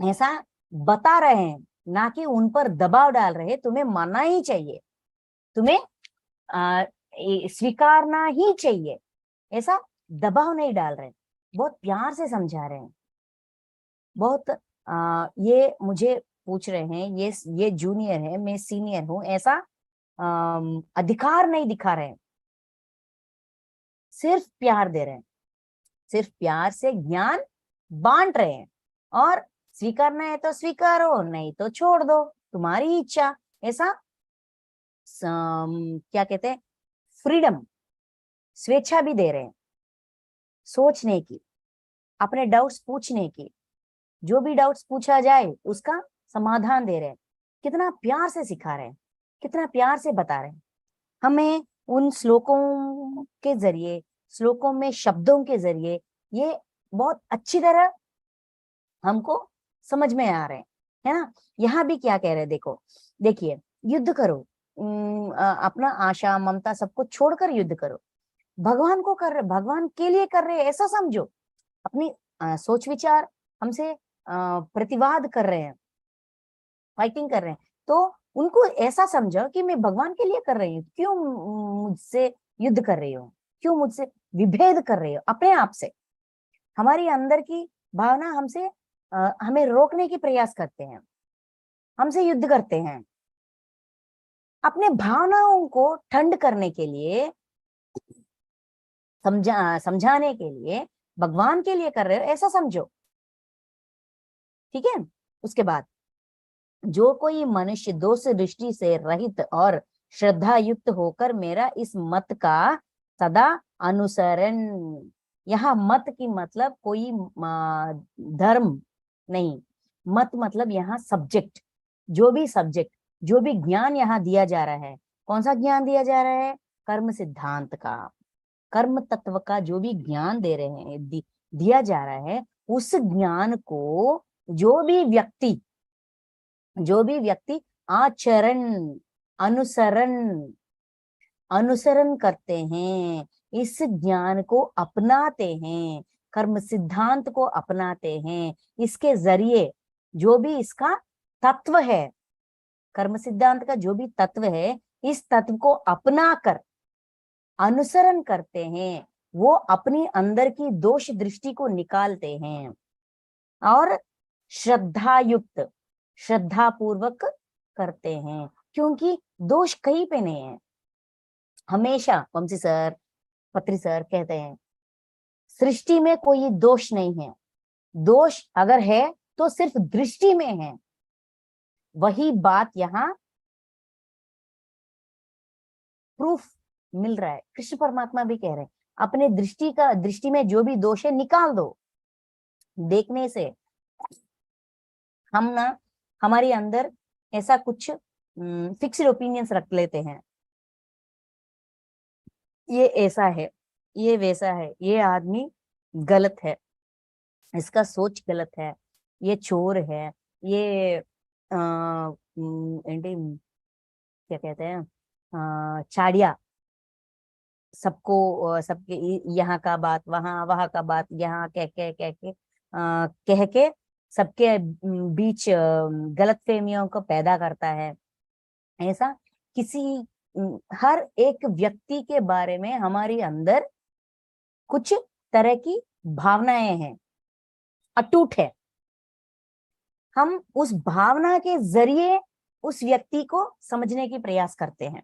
ऐसा बता रहे हैं, ना कि उन पर दबाव डाल रहे, तुम्हें मानना ही चाहिए, तुम्हें स्वीकारना ही चाहिए, ऐसा दबाव नहीं डाल रहे, बहुत प्यार से समझा रहे हैं। बहुत ये मुझे पूछ रहे हैं, ये जूनियर है, मैं सीनियर हूं, ऐसा अधिकार नहीं दिखा रहे हैं, सिर्फ प्यार दे रहे हैं, सिर्फ प्यार से ज्ञान बांट रहे हैं। और स्वीकारना है तो स्वीकारो, नहीं तो छोड़ दो, तुम्हारी इच्छा, ऐसा क्या कहते हैं, फ्रीडम, स्वेच्छा भी दे रहे हैं, सोचने की, अपने डाउट्स पूछने की, जो भी डाउट्स पूछा जाए उसका समाधान दे रहे हैं। कितना प्यार से सिखा रहे हैं, कितना प्यार से बता रहे हैं। हमें उन श्लोकों के जरिए, श्लोकों में शब्दों के जरिए ये बहुत अच्छी तरह हमको समझ में आ रहे हैं, है ना। यहाँ भी क्या कह रहे हैं, देखो, देखिए, युद्ध करो, अपना आशा ममता सबको छोड़कर युद्ध करो, भगवान को कर रहे, भगवान के लिए कर रहे, ऐसा समझो। अपनी सोच विचार हमसे प्रतिवाद कर रहे हैं, फाइटिंग कर रहे हैं, तो उनको ऐसा समझो कि मैं भगवान के लिए कर रही हूँ, क्यों मुझसे युद्ध कर रही हो, क्यों मुझसे विभेद कर रही हो अपने आप से। हमारी अंदर की भावना हमसे हमें रोकने की प्रयास करते हैं, हमसे युद्ध करते हैं। अपने भावनाओं को ठंड करने के लिए, समझाने के लिए भगवान के लिए कर रहे हो, ऐसा समझो, ठीक है। उसके बाद, जो कोई मनुष्य दोष दृष्टि से रहित और श्रद्धा युक्त होकर मेरा इस मत का सदा अनुसरण, यहाँ मत की मतलब कोई धर्म नहीं, मत मतलब यहाँ सब्जेक्ट, जो भी ज्ञान यहाँ दिया जा रहा है, कौन सा ज्ञान दिया जा रहा है, कर्म सिद्धांत का, कर्म तत्व का जो भी ज्ञान दे रहे हैं, दिया जा रहा है, उस ज्ञान को जो भी व्यक्ति आचरण, अनुसरण करते हैं, इस ज्ञान को अपनाते हैं, कर्म सिद्धांत को अपनाते हैं, इसके जरिए जो भी इसका तत्व है, कर्म सिद्धांत का जो भी तत्व है, इस तत्व को अपना कर अनुसरण करते हैं, वो अपनी अंदर की दोष दृष्टि को निकालते हैं और श्रद्धा युक्त, श्रद्धा पूर्वक करते हैं, क्योंकि दोष कहीं पे नहीं है। हमेशा वंशी सर, पत्री सर कहते हैं सृष्टि में कोई दोष नहीं है, दोष अगर है तो सिर्फ दृष्टि में है। वही बात यहाँ प्रूफ मिल रहा है, कृष्ण परमात्मा भी कह रहे हैं अपने दृष्टि में जो भी दोष है निकाल दो। देखने से हम ना हमारे अंदर ऐसा कुछ फिक्स्ड ओपिनियंस रख लेते हैं, ये ऐसा है, ये वैसा है, ये आदमी गलत है, इसका सोच गलत है, ये चोर है, ये क्या कहते हैं चाड़िया, सबको सबके यहाँ का बात वहां, वहां का बात यहाँ कह के सबके बीच गलत फहमियों को पैदा करता है। ऐसा किसी हर एक व्यक्ति के बारे में हमारे अंदर कुछ तरह की भावनाएं हैं, अटूट है। हम उस भावना के जरिए उस व्यक्ति को समझने की प्रयास करते हैं,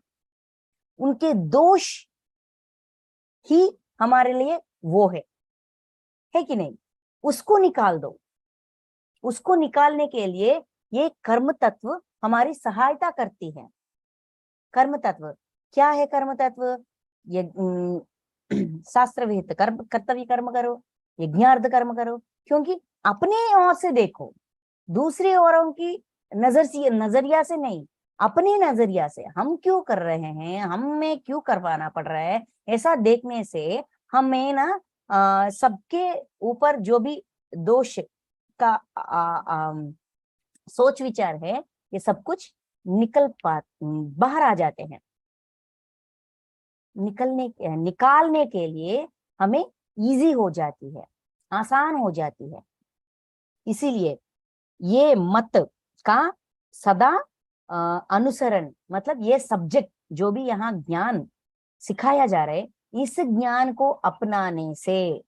उनके दोष ही हमारे लिए वो है कि नहीं? उसको निकाल दो। उसको निकालने के लिए ये कर्म तत्व हमारी सहायता करती है। कर्म तत्व क्या है? कर्म तत्व ये शास्त्र विहित कर्म, कर्तव्य कर्म करो, यज्ञार्थ कर्म करो, क्योंकि अपने ओर से देखो, दूसरे औरों की नजरिया से नहीं, अपने नजरिया से हम क्यों कर रहे हैं, हमें क्यों करवाना पड़ रहा है, ऐसा देखने से हमें ना सबके ऊपर जो भी दोष का सोच विचार है, ये सब कुछ बाहर आ जाते हैं। निकालने के लिए हमें इजी हो जाती है, आसान हो जाती है। इसीलिए ये मत का सदा अनुसरण, मतलब ये सब्जेक्ट जो भी यहाँ ज्ञान सिखाया जा रहा है, इस ज्ञान को अपनाने से,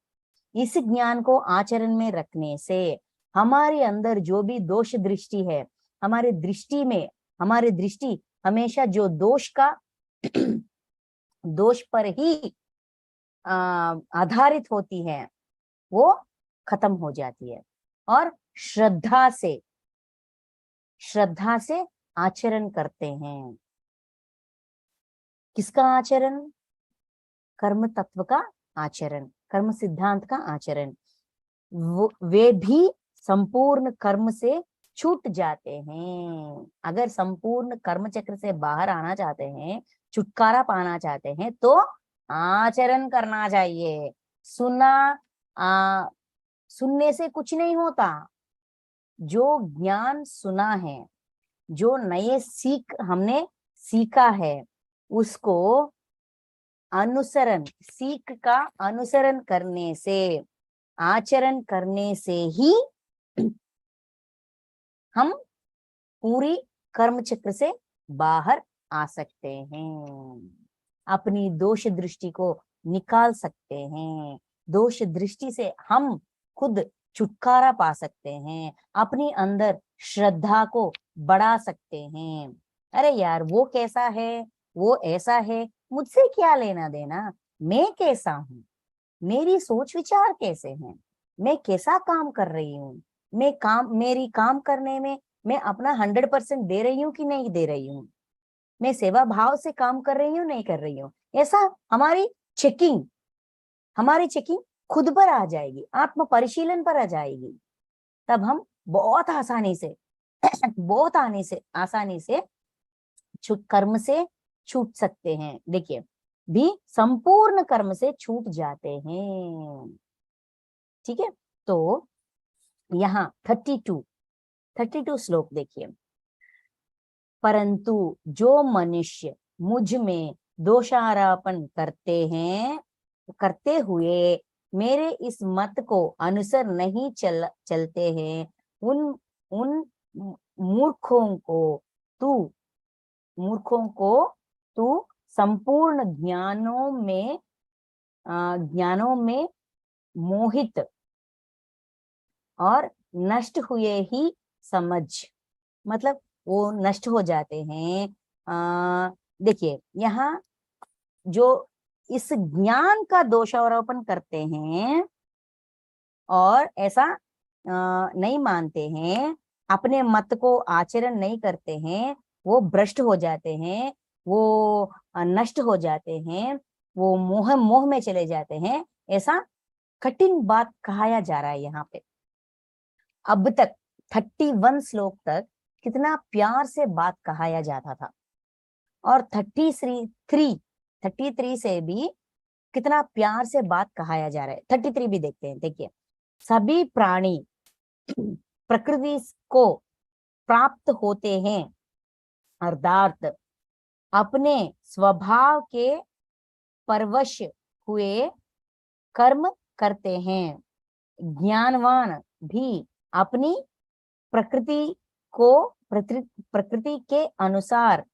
इस ज्ञान को आचरण में रखने से हमारे अंदर जो भी दोष दृष्टि है, हमारे दृष्टि हमेशा जो दोष का दोष पर ही आधारित होती है, वो खत्म हो जाती है और श्रद्धा से आचरण करते हैं। किसका आचरण? कर्म तत्व का आचरण, कर्म सिद्धांत का आचरण। वे भी संपूर्ण कर्म से छूट जाते हैं। अगर संपूर्ण कर्म चक्र से बाहर आना चाहते हैं, छुटकारा पाना चाहते हैं, तो आचरण करना चाहिए। सुनने से कुछ नहीं होता। जो ज्ञान सुना है, जो नए हमने सीखा है, उसको सीख का अनुसरण करने से, आचरण करने से ही हम पूरी कर्म चक्र से बाहर आ सकते हैं, अपनी दोष दृष्टि को निकाल सकते हैं, दोष दृष्टि से हम खुद छुटकारा पा सकते हैं, अपनी अंदर श्रद्धा को बढ़ा सकते हैं। अरे यार, वो कैसा है, वो ऐसा है, मुझसे क्या लेना देना, मैं कैसा हूँ, मेरी सोच विचार कैसे हैं, मैं कैसा काम कर रही हूँ, मेरी काम करने में मैं अपना 100% दे रही हूँ कि नहीं दे रही हूँ, मैं सेवा भाव से काम कर रही हूँ नहीं कर रही हूँ। ऐसा हमारी चेकिंग खुद पर आ जाएगी, आत्म परिशीलन पर आ जाएगी। तब हम बहुत आसानी से कर्म से छूट सकते हैं। देखिए, भी संपूर्ण कर्म से छूट जाते हैं। ठीक है, तो यहाँ 32 श्लोक देखिए। परंतु जो मनुष्य मुझ में दोषारोपण करते हुए मेरे इस मत को अनुसर नहीं चलते हैं, उन मूर्खों को तू मूर्खों को तू संपूर्ण ज्ञानों में मोहित और नष्ट हुए ही समझ। मतलब वो नष्ट हो जाते हैं। देखिए यहाँ जो इस ज्ञान का दोषारोपण करते हैं और ऐसा नहीं मानते हैं, अपने मत को आचरण नहीं करते हैं, वो भ्रष्ट हो जाते हैं, वो नष्ट हो जाते हैं, वो मोह में चले जाते हैं। ऐसा कठिन बात कहाया जा रहा है यहाँ पे। अब तक 31 श्लोक तक कितना प्यार से बात कहाया जाता था, और 33 से भी कितना प्यार से बात कहाया जा रहा है। 33 भी देखते हैं। देखिए, सभी प्राणी प्रकृति को प्राप्त होते हैं, अर्थात अपने स्वभाव के परवश हुए कर्म करते हैं। ज्ञानवान भी अपनी प्रकृति के अनुसार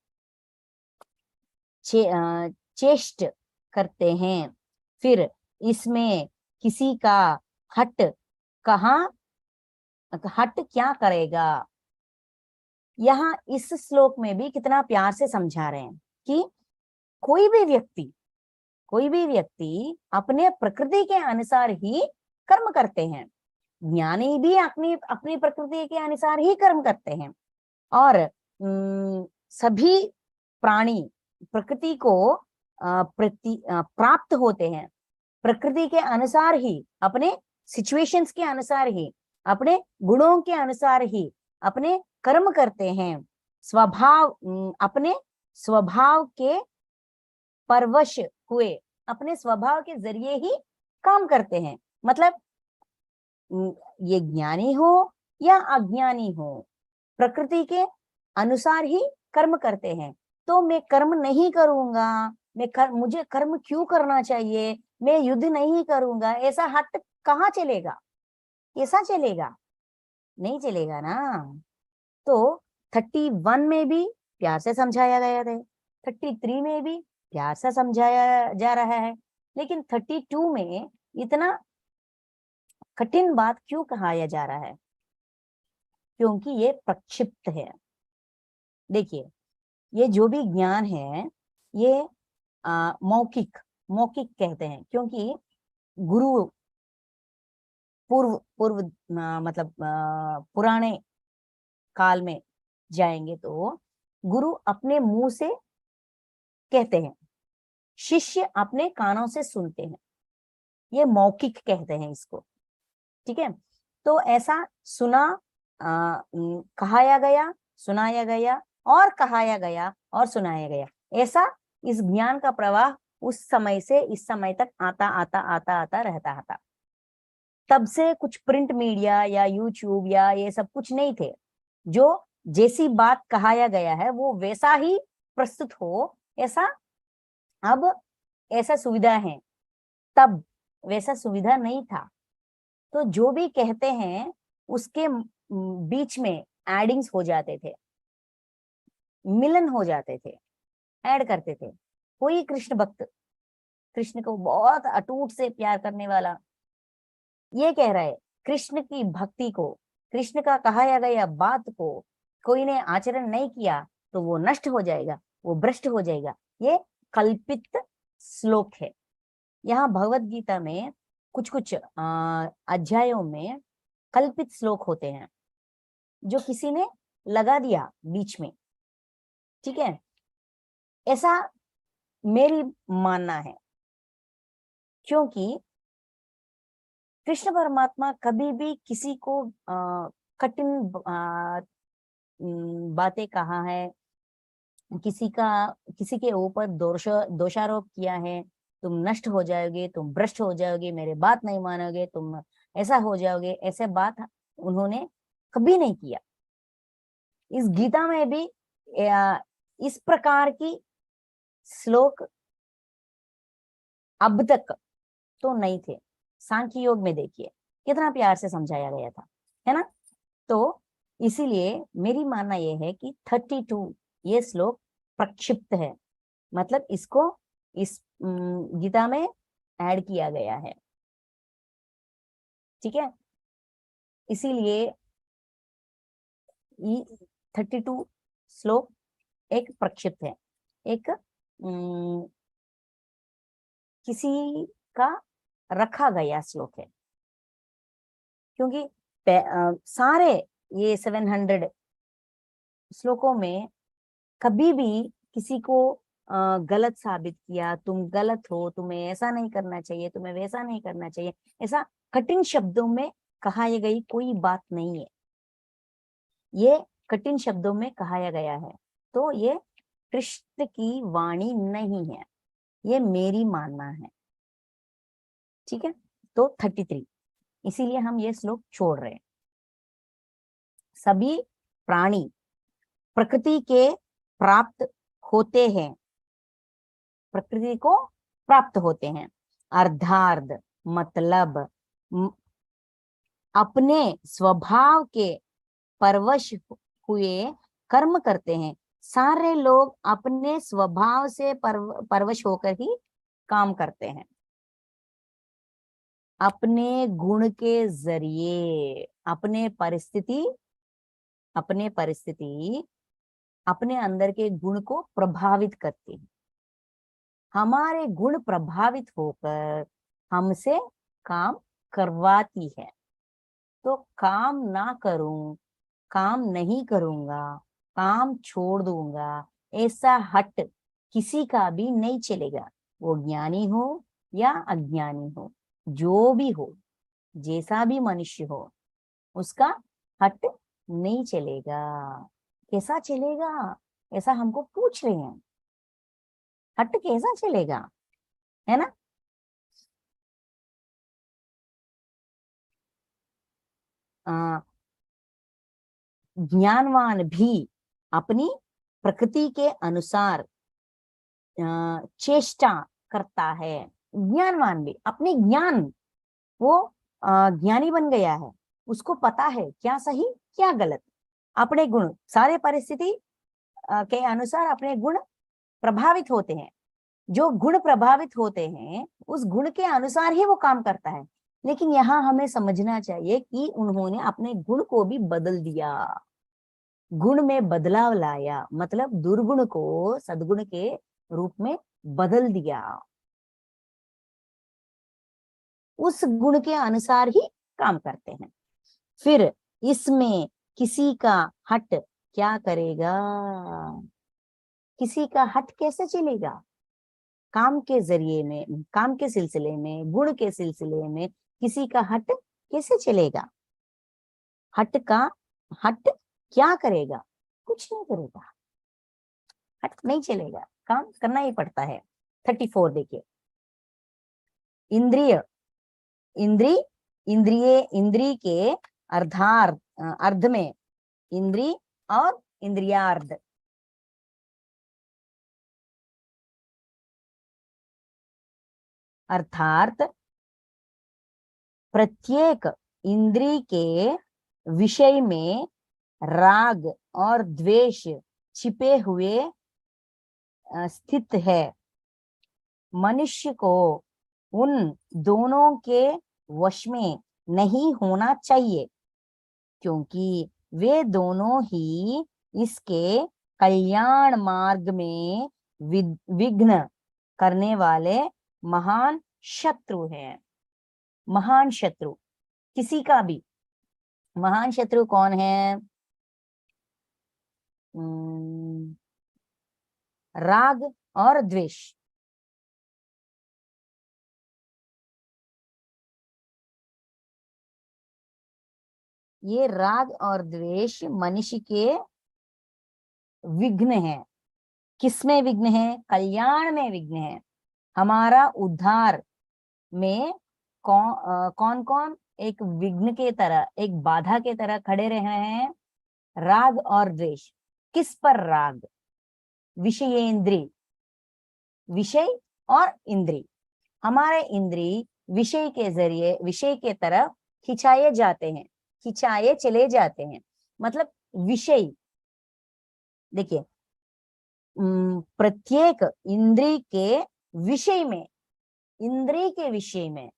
चेष्ट करते हैं। फिर इसमें किसी का हट क्या करेगा। यहाँ इस श्लोक में भी कितना प्यार से समझा रहे हैं कि कोई भी व्यक्ति अपने प्रकृति के अनुसार ही कर्म करते हैं। ज्ञानी भी अपनी प्रकृति के अनुसार ही कर्म करते हैं, और सभी प्राणी प्रकृति को प्राप्त होते हैं, प्रकृति के अनुसार ही, अपने सिचुएशंस के अनुसार ही, अपने गुणों के अनुसार ही अपने कर्म करते हैं। अपने स्वभाव के परवश हुए, अपने स्वभाव के जरिए ही काम करते हैं। मतलब ये ज्ञानी हो या अज्ञानी हो, प्रकृति के अनुसार ही कर्म करते हैं। तो मैं कर्म नहीं करूंगा, मुझे कर्म क्यों करना चाहिए, मैं युद्ध नहीं करूंगा, ऐसा हट कहाँ चलेगा, कैसा चलेगा, नहीं चलेगा ना। तो 31 में भी प्यार से समझाया गया है, 33 में भी प्यार से समझाया जा रहा है, लेकिन 32 में इतना कठिन बात क्यों कहाया जा रहा है? क्योंकि ये प्रक्षिप्त है। देखिए, ये जो भी ज्ञान है ये मौखिक कहते हैं, क्योंकि गुरु पूर्व मतलब पुराने काल में जाएंगे तो गुरु अपने मुंह से कहते हैं, शिष्य अपने कानों से सुनते हैं। ये मौखिक कहते हैं इसको, ठीक है। तो ऐसा कहाया गया, सुनाया गया और कहाया गया और सुनाया गया, ऐसा इस ज्ञान का प्रवाह उस समय से इस समय तक आता रहता था। तब से कुछ प्रिंट मीडिया या यूट्यूब या ये सब कुछ नहीं थे। जो जैसी बात कहाया गया है वो वैसा ही प्रस्तुत हो, ऐसा अब ऐसा सुविधा है, तब वैसा सुविधा नहीं था। तो जो भी कहते हैं उसके बीच में एडिंग्स हो जाते थे, मिलन हो जाते थे, ऐड करते थे। कोई कृष्ण भक्त, कृष्ण को बहुत अटूट से प्यार करने वाला, ये कह रहा है कृष्ण की भक्ति को, कृष्ण का कहाया गया बात को कोई ने आचरण नहीं किया तो वो नष्ट हो जाएगा, वो भ्रष्ट हो जाएगा। ये कल्पित श्लोक है। यहाँ भगवत गीता में कुछ अध्यायों में कल्पित श्लोक होते हैं जो किसी ने लगा दिया बीच में, ठीक है। ऐसा मेरी मानना है, क्योंकि कृष्ण परमात्मा कभी भी किसी को कठिन बातें कहा है, किसी के ऊपर दोषारोप किया है, तुम नष्ट हो जाओगे, तुम भ्रष्ट हो जाओगे, मेरे बात नहीं मानोगे, तुम ऐसा हो जाओगे, ऐसे बात उन्होंने कभी नहीं किया। इस गीता में भी इस प्रकार की श्लोक अब तक तो नहीं थे। सांख्य योग में देखिए कितना प्यार से समझाया गया था, है ना। तो इसीलिए मेरी मानना यह है कि 32 ये श्लोक प्रक्षिप्त है, मतलब इसको इस गीता में ऐड किया गया है, ठीक है। इसीलिए 32 श्लोक एक प्रक्षिप्त है, एक किसी का रखा गया श्लोक है, क्योंकि सारे ये 700 श्लोकों में कभी भी किसी को गलत साबित किया, तुम गलत हो, तुम्हें ऐसा नहीं करना चाहिए, तुम्हें वैसा नहीं करना चाहिए, ऐसा कठिन शब्दों में कहा गई कोई बात नहीं है। ये कठिन शब्दों में कहा गया है, तो ये कृष्ण की वाणी नहीं है, ये मेरी मानना है, ठीक है। तो 33, इसीलिए हम ये श्लोक छोड़ रहे हैं। सभी प्राणी प्रकृति के प्राप्त होते हैं, प्रकृति को प्राप्त होते हैं, अर्थार्थ मतलब अपने स्वभाव के परवश हुए कर्म करते हैं। सारे लोग अपने स्वभाव से परवश होकर ही काम करते हैं। अपने गुण के जरिए अपने परिस्थिति अपने अंदर के गुण को प्रभावित करती है। हमारे गुण प्रभावित होकर हमसे काम करवाती है। तो काम ना करूं, काम नहीं करूंगा, काम छोड़ दूंगा, ऐसा हट किसी का भी नहीं चलेगा। वो ज्ञानी हो या अज्ञानी हो, जो भी हो, जैसा भी मनुष्य हो, उसका हट नहीं चलेगा। कैसा चलेगा, ऐसा हमको पूछ रहे हैं, हट कैसा चलेगा, है ना। ज्ञानवान भी अपनी प्रकृति के अनुसार चेष्टा करता है। ज्ञानवान भी अपने ज्ञान, वो ज्ञानी बन गया है, उसको पता है क्या सही क्या गलत। अपने गुण, सारे परिस्थिति के अनुसार अपने गुण प्रभावित होते हैं। जो गुण प्रभावित होते हैं उस गुण के अनुसार ही वो काम करता है। लेकिन यहाँ हमें समझना चाहिए कि उन्होंने अपने गुण को भी बदल दिया, गुण में बदलाव लाया, मतलब दुर्गुण को सद्गुण के रूप में बदल दिया। उस गुण के अनुसार ही काम करते हैं। फिर इसमें किसी का हट क्या करेगा, किसी का हट कैसे चलेगा। काम के जरिए में, काम के सिलसिले में, गुण के सिलसिले में किसी का हट कैसे चलेगा। हट क्या करेगा, कुछ नहीं करेगा, हट नहीं चलेगा, काम करना ही पड़ता है। 34 देखिए, इंद्री के अर्ध में इंद्री और इंद्रियार्ध, अर्थात प्रत्येक इंद्री के विषय में राग और द्वेष छिपे हुए स्थित है। मनुष्य को उन दोनों के वश में नहीं होना चाहिए, क्योंकि वे दोनों ही इसके कल्याण मार्ग में विघ्न करने वाले महान शत्रु हैं। महान शत्रु, किसी का भी महान शत्रु कौन है। राग और द्वेष। ये राग और द्वेष मनुष्य के विघ्न है। किसमें विघ्न है, कल्याण में विघ्न है। हमारा उद्धार में कौन कौन एक विघ्न के तरह, एक बाधा के तरह खड़े रहे हैं, राग और द्वेष। किस पर राग, विषयेंद्री, विषय और इंद्री। हमारे इंद्री विषय के जरिए विषय के तरफ खिंचाए जाते हैं, खिंचाए चले जाते हैं। मतलब विषय। देखिए, प्रत्येक इंद्रिय के विषय में, इंद्रिय के विषय में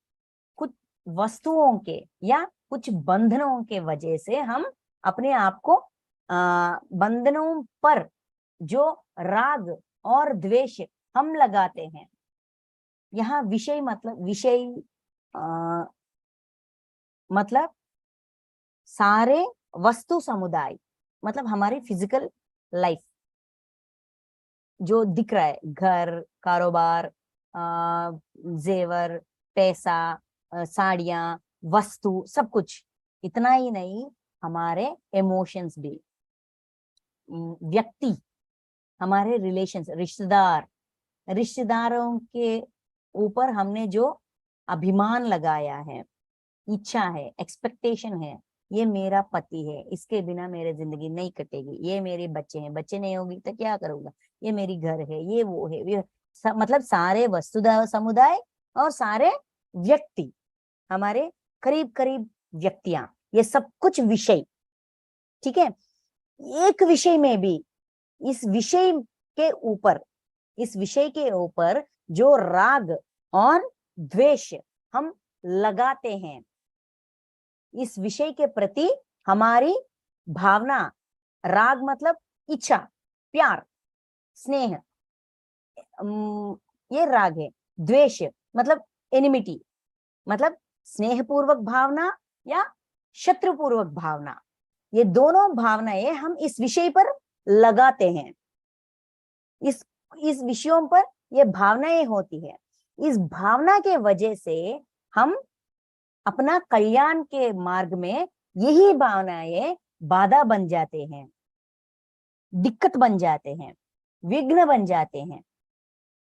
कुछ वस्तुओं के या कुछ बंधनों के वजह से हम अपने आप को बंधनों पर जो राग और द्वेष हम लगाते हैं। यहाँ विषय मतलब विषय मतलब सारे वस्तु समुदाय, मतलब हमारी फिजिकल लाइफ जो दिख रहा है, घर, कारोबार, जेवर, पैसा, साड़ियां, वस्तु, सब कुछ। इतना ही नहीं, हमारे इमोशंस भी, व्यक्ति, हमारे रिलेशंस, रिश्तेदार, रिश्तेदारों के ऊपर हमने जो अभिमान लगाया है, इच्छा है, एक्सपेक्टेशन है, ये मेरा पति है, इसके बिना मेरी जिंदगी नहीं कटेगी, ये मेरे बच्चे हैं, बच्चे नहीं होगी तो क्या करूंगा, ये मेरी घर है, ये वो है, ये मतलब सारे वस्तुदा समुदाय और सारे व्यक्ति, हमारे करीब करीब व्यक्तियां, ये सब कुछ विषय। ठीक है, एक विषय में भी इस विषय के ऊपर, इस विषय के ऊपर जो राग और द्वेष हम लगाते हैं, इस विषय के प्रति हमारी भावना, राग मतलब इच्छा, प्यार, स्नेह, ये राग है। द्वेष मतलब एनिमिटी, मतलब स्नेहपूर्वक भावना या शत्रुपूर्वक भावना। ये दोनों भावनाएं हम इस विषय पर लगाते हैं, इस विषयों पर ये भावनाएं होती है। इस भावना के वजह से हम अपना कल्याण के मार्ग में यही भावनाएं बाधा बन जाते हैं, दिक्कत बन जाते हैं, विघ्न बन जाते हैं।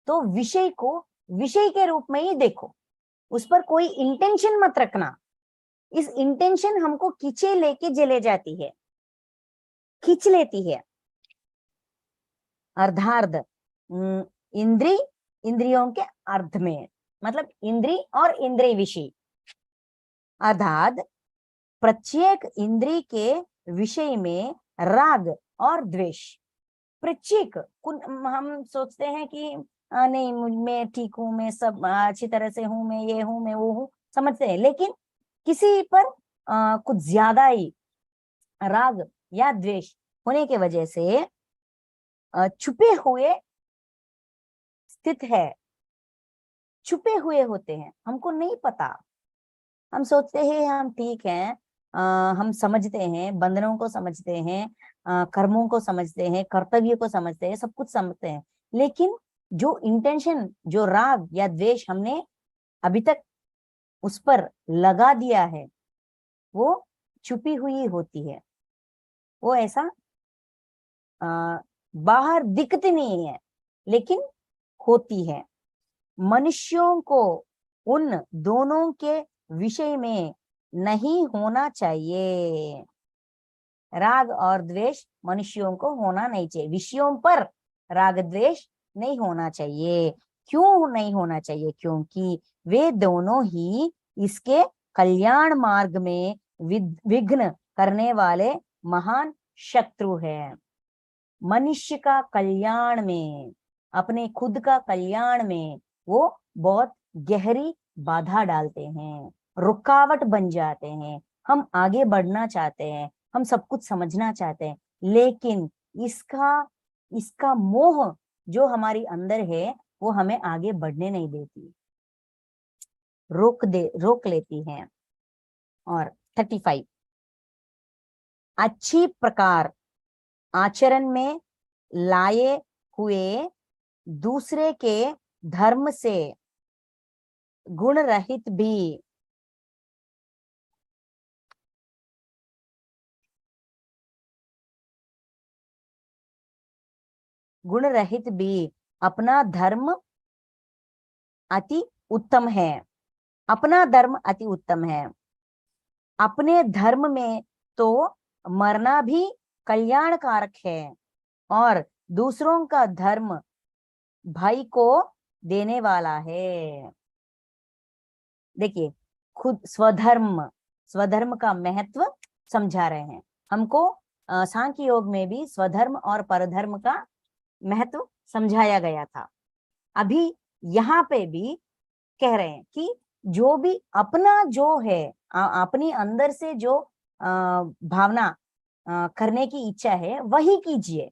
तो विषय को विषय के रूप में ही देखो, उस पर कोई इंटेंशन मत रखना। इस इंटेंशन हमको खींचे लेके चले जाती है, खींच लेती है। अर्धार्ध, इंद्रियों के अर्ध में, मतलब इंद्रिय और इंद्रिय विषय। अर्थात प्रत्येक इंद्रिय के विषय में राग और द्वेष, प्रत्येक, हम सोचते हैं कि नहीं मैं ठीक हूं, मैं सब अच्छी तरह से हूं, मैं ये हूं, मैं वो हूं, समझते हैं, लेकिन किसी पर कुछ ज्यादा ही राग या द्वेष होने के वजह से छुपे हुए स्थित है, छुपे हुए होते हैं, हमको नहीं पता। हम सोचते हैं हम ठीक हैं, हम समझते हैं, बंधनों को समझते हैं, कर्मों को समझते हैं, कर्तव्य को समझते हैं, सब कुछ समझते हैं, लेकिन जो इंटेंशन, जो राग या द्वेष हमने अभी तक उस पर लगा दिया है, वो छुपी हुई होती है। वो ऐसा बाहर दिखती नहीं है, लेकिन होती है। मनुष्यों को उन दोनों के विषय में नहीं होना चाहिए। राग और द्वेष मनुष्यों को होना नहीं चाहिए, विषयों पर राग द्वेष नहीं होना चाहिए। क्यों नहीं होना चाहिए? क्योंकि वे दोनों ही इसके कल्याण मार्ग में विघ्न करने वाले महान शत्रु हैं। मनुष्य का कल्याण में, अपने खुद का कल्याण में वो बहुत गहरी बाधा डालते हैं, रुकावट बन जाते हैं। हम आगे बढ़ना चाहते हैं, हम सब कुछ समझना चाहते हैं, लेकिन इसका मोह जो हमारी अंदर है वो हमें आगे बढ़ने नहीं देती, रोक लेती है। और 35, अच्छी प्रकार आचरण में लाए हुए दूसरे के धर्म से गुण रहित भी अपना धर्म अति उत्तम है। अपना धर्म अति उत्तम है। अपने धर्म में तो मरना भी कल्याणकारक है, और दूसरों का धर्म भाई को देने वाला है। देखिए, खुद स्वधर्म का महत्व समझा रहे हैं। हमको सांख्य योग में भी स्वधर्म और परधर्म का महत्व समझाया गया था। अभी यहाँ पे भी कह रहे हैं कि जो भी अपना जो है अपनी अंदर से जो भावना करने की इच्छा है वही कीजिए।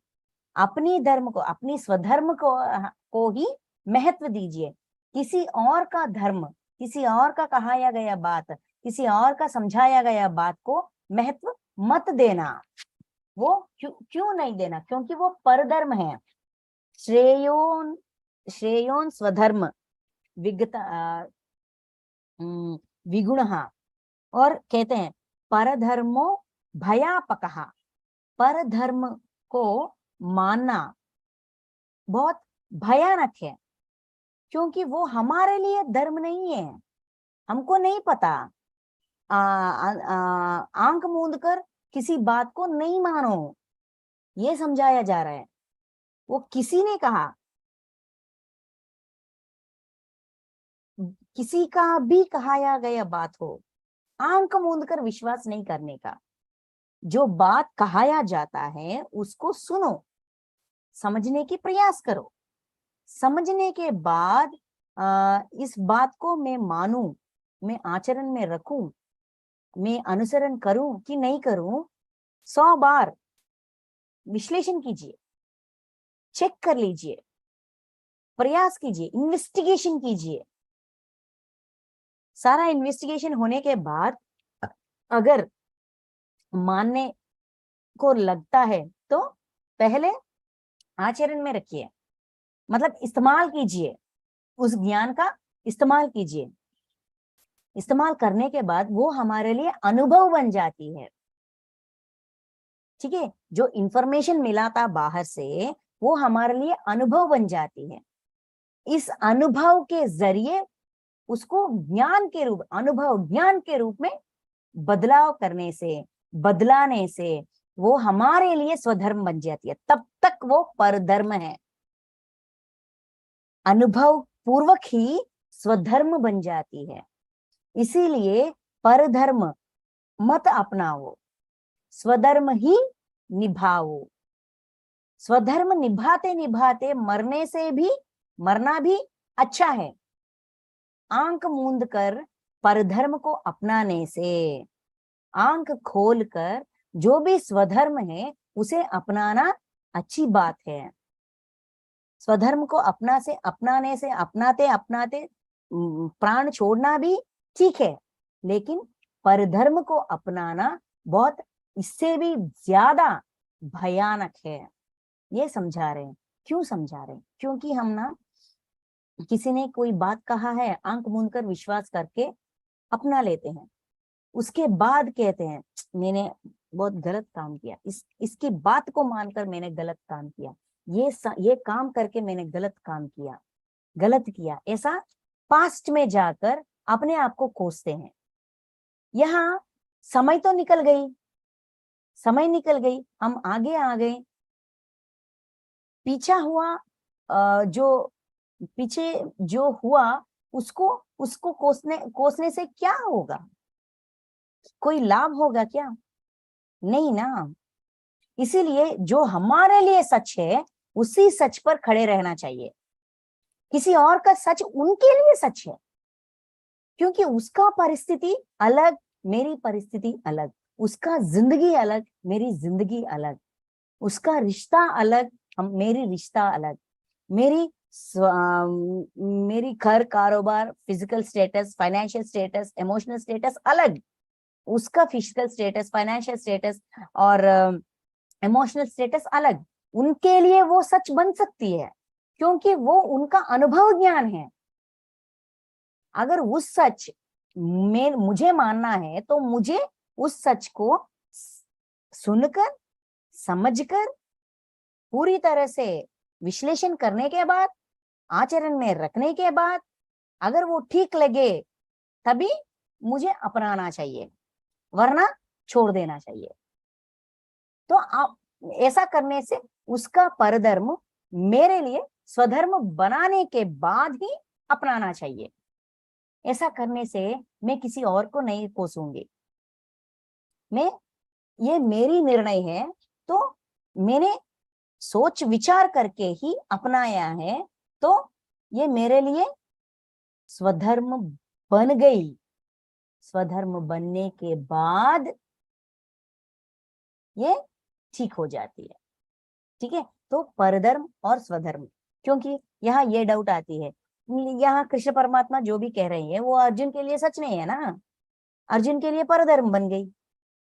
अपनी धर्म को, अपनी स्वधर्म को ही महत्व दीजिए। किसी और का धर्म, किसी और का कहाया गया बात, किसी और का समझाया गया बात को महत्व मत देना। वो क्यों नहीं देना? क्योंकि वो परधर्म है। श्रेयोन स्वधर्म विगुणः। और कहते हैं परधर्मो भयापकः। परधर्म को मानना बहुत भयानक है, क्योंकि वो हमारे लिए धर्म नहीं है। हमको नहीं पता, आंख मूंद कर किसी बात को नहीं मानो, ये समझाया जा रहा है। वो किसी ने कहा, किसी का भी कहाया गया बात हो, आंख मूंद कर विश्वास नहीं करने का। जो बात कहाया जाता है उसको सुनो, समझने की प्रयास करो। समझने के बाद इस बात को मैं मानूं, मैं आचरण में रखूं, मैं अनुसरण करूं कि नहीं करूं, 100 बार विश्लेषण कीजिए, चेक कर लीजिए, प्रयास कीजिए, इन्वेस्टिगेशन कीजिए। सारा इन्वेस्टिगेशन होने के बाद अगर मानने को लगता है तो पहले आचरण में रखिए, मतलब इस्तेमाल कीजिए, उस ज्ञान का इस्तेमाल कीजिए। इस्तेमाल करने के बाद वो हमारे लिए अनुभव बन जाती है। ठीक है, जो इंफॉर्मेशन मिला था बाहर से वो हमारे लिए अनुभव बन जाती है। इस अनुभव के जरिए उसको ज्ञान के रूप, अनुभव ज्ञान के रूप में बदलाव करने से, बदलाने से वो हमारे लिए स्वधर्म बन जाती है। तब तक वो परधर्म है। अनुभव पूर्वक ही स्वधर्म बन जाती है। इसीलिए परधर्म मत अपनाओ, स्वधर्म ही निभाओ। स्वधर्म निभाते निभाते मरना भी अच्छा है। आंख मूंद कर परधर्म को अपनाने से, आंख खोलकर जो भी स्वधर्म है उसे अपनाना अच्छी बात है। स्वधर्म को अपनाने से अपनाते अपनाते प्राण छोड़ना भी ठीक है, लेकिन परधर्म को अपनाना बहुत, इससे भी ज्यादा भयानक है। ये समझा रहे हैं। क्यों समझा रहे हैं? क्योंकि हम ना, किसी ने कोई बात कहा है, आंख मूंद कर विश्वास करके अपना लेते हैं। उसके बाद कहते हैं मैंने बहुत गलत काम किया, इसकी बात को मानकर मैंने गलत काम किया, ये काम करके मैंने गलत किया। ऐसा पास्ट में जाकर अपने आप को कोसते हैं। यहाँ समय तो निकल गई, हम आगे आ गए। पीछे जो हुआ उसको कोसने से क्या होगा? कोई लाभ होगा क्या? नहीं ना। इसीलिए जो हमारे लिए सच है उसी सच पर खड़े रहना चाहिए। किसी और का सच उनके लिए सच है, क्योंकि उसका परिस्थिति अलग, मेरी परिस्थिति अलग, उसका जिंदगी अलग, मेरी जिंदगी अलग, उसका रिश्ता अलग, मेरी रिश्ता अलग, मेरी घर, कारोबार, physical status, financial status, emotional status अलग, उसका फिजिकल स्टेटस, फाइनेंशियल स्टेटस और इमोशनल स्टेटस अलग। उनके लिए वो सच बन सकती है क्योंकि वो उनका अनुभव ज्ञान है। अगर उस सच में मुझे मानना है तो मुझे उस सच को सुनकर, समझकर, पूरी तरह से विश्लेषण करने के बाद, आचरण में रखने के बाद, अगर वो ठीक लगे तभी मुझे अपनाना चाहिए, वरना छोड़ देना चाहिए। तो आप ऐसा करने से उसका परधर्म मेरे लिए स्वधर्म बनाने के बाद ही अपनाना चाहिए। ऐसा करने से मैं किसी और को नहीं कोसूंगी, मैं ये मेरी निर्णय है, तो मैंने सोच विचार करके ही अपनाया है, तो ये मेरे लिए स्वधर्म बन गई। स्वधर्म बनने के बाद ये ठीक हो जाती है। ठीक है, तो परधर्म और स्वधर्म, क्योंकि यहाँ ये डाउट आती है, यहाँ कृष्ण परमात्मा जो भी कह रहे हैं वो अर्जुन के लिए सच नहीं है ना। अर्जुन के लिए परधर्म बन गई,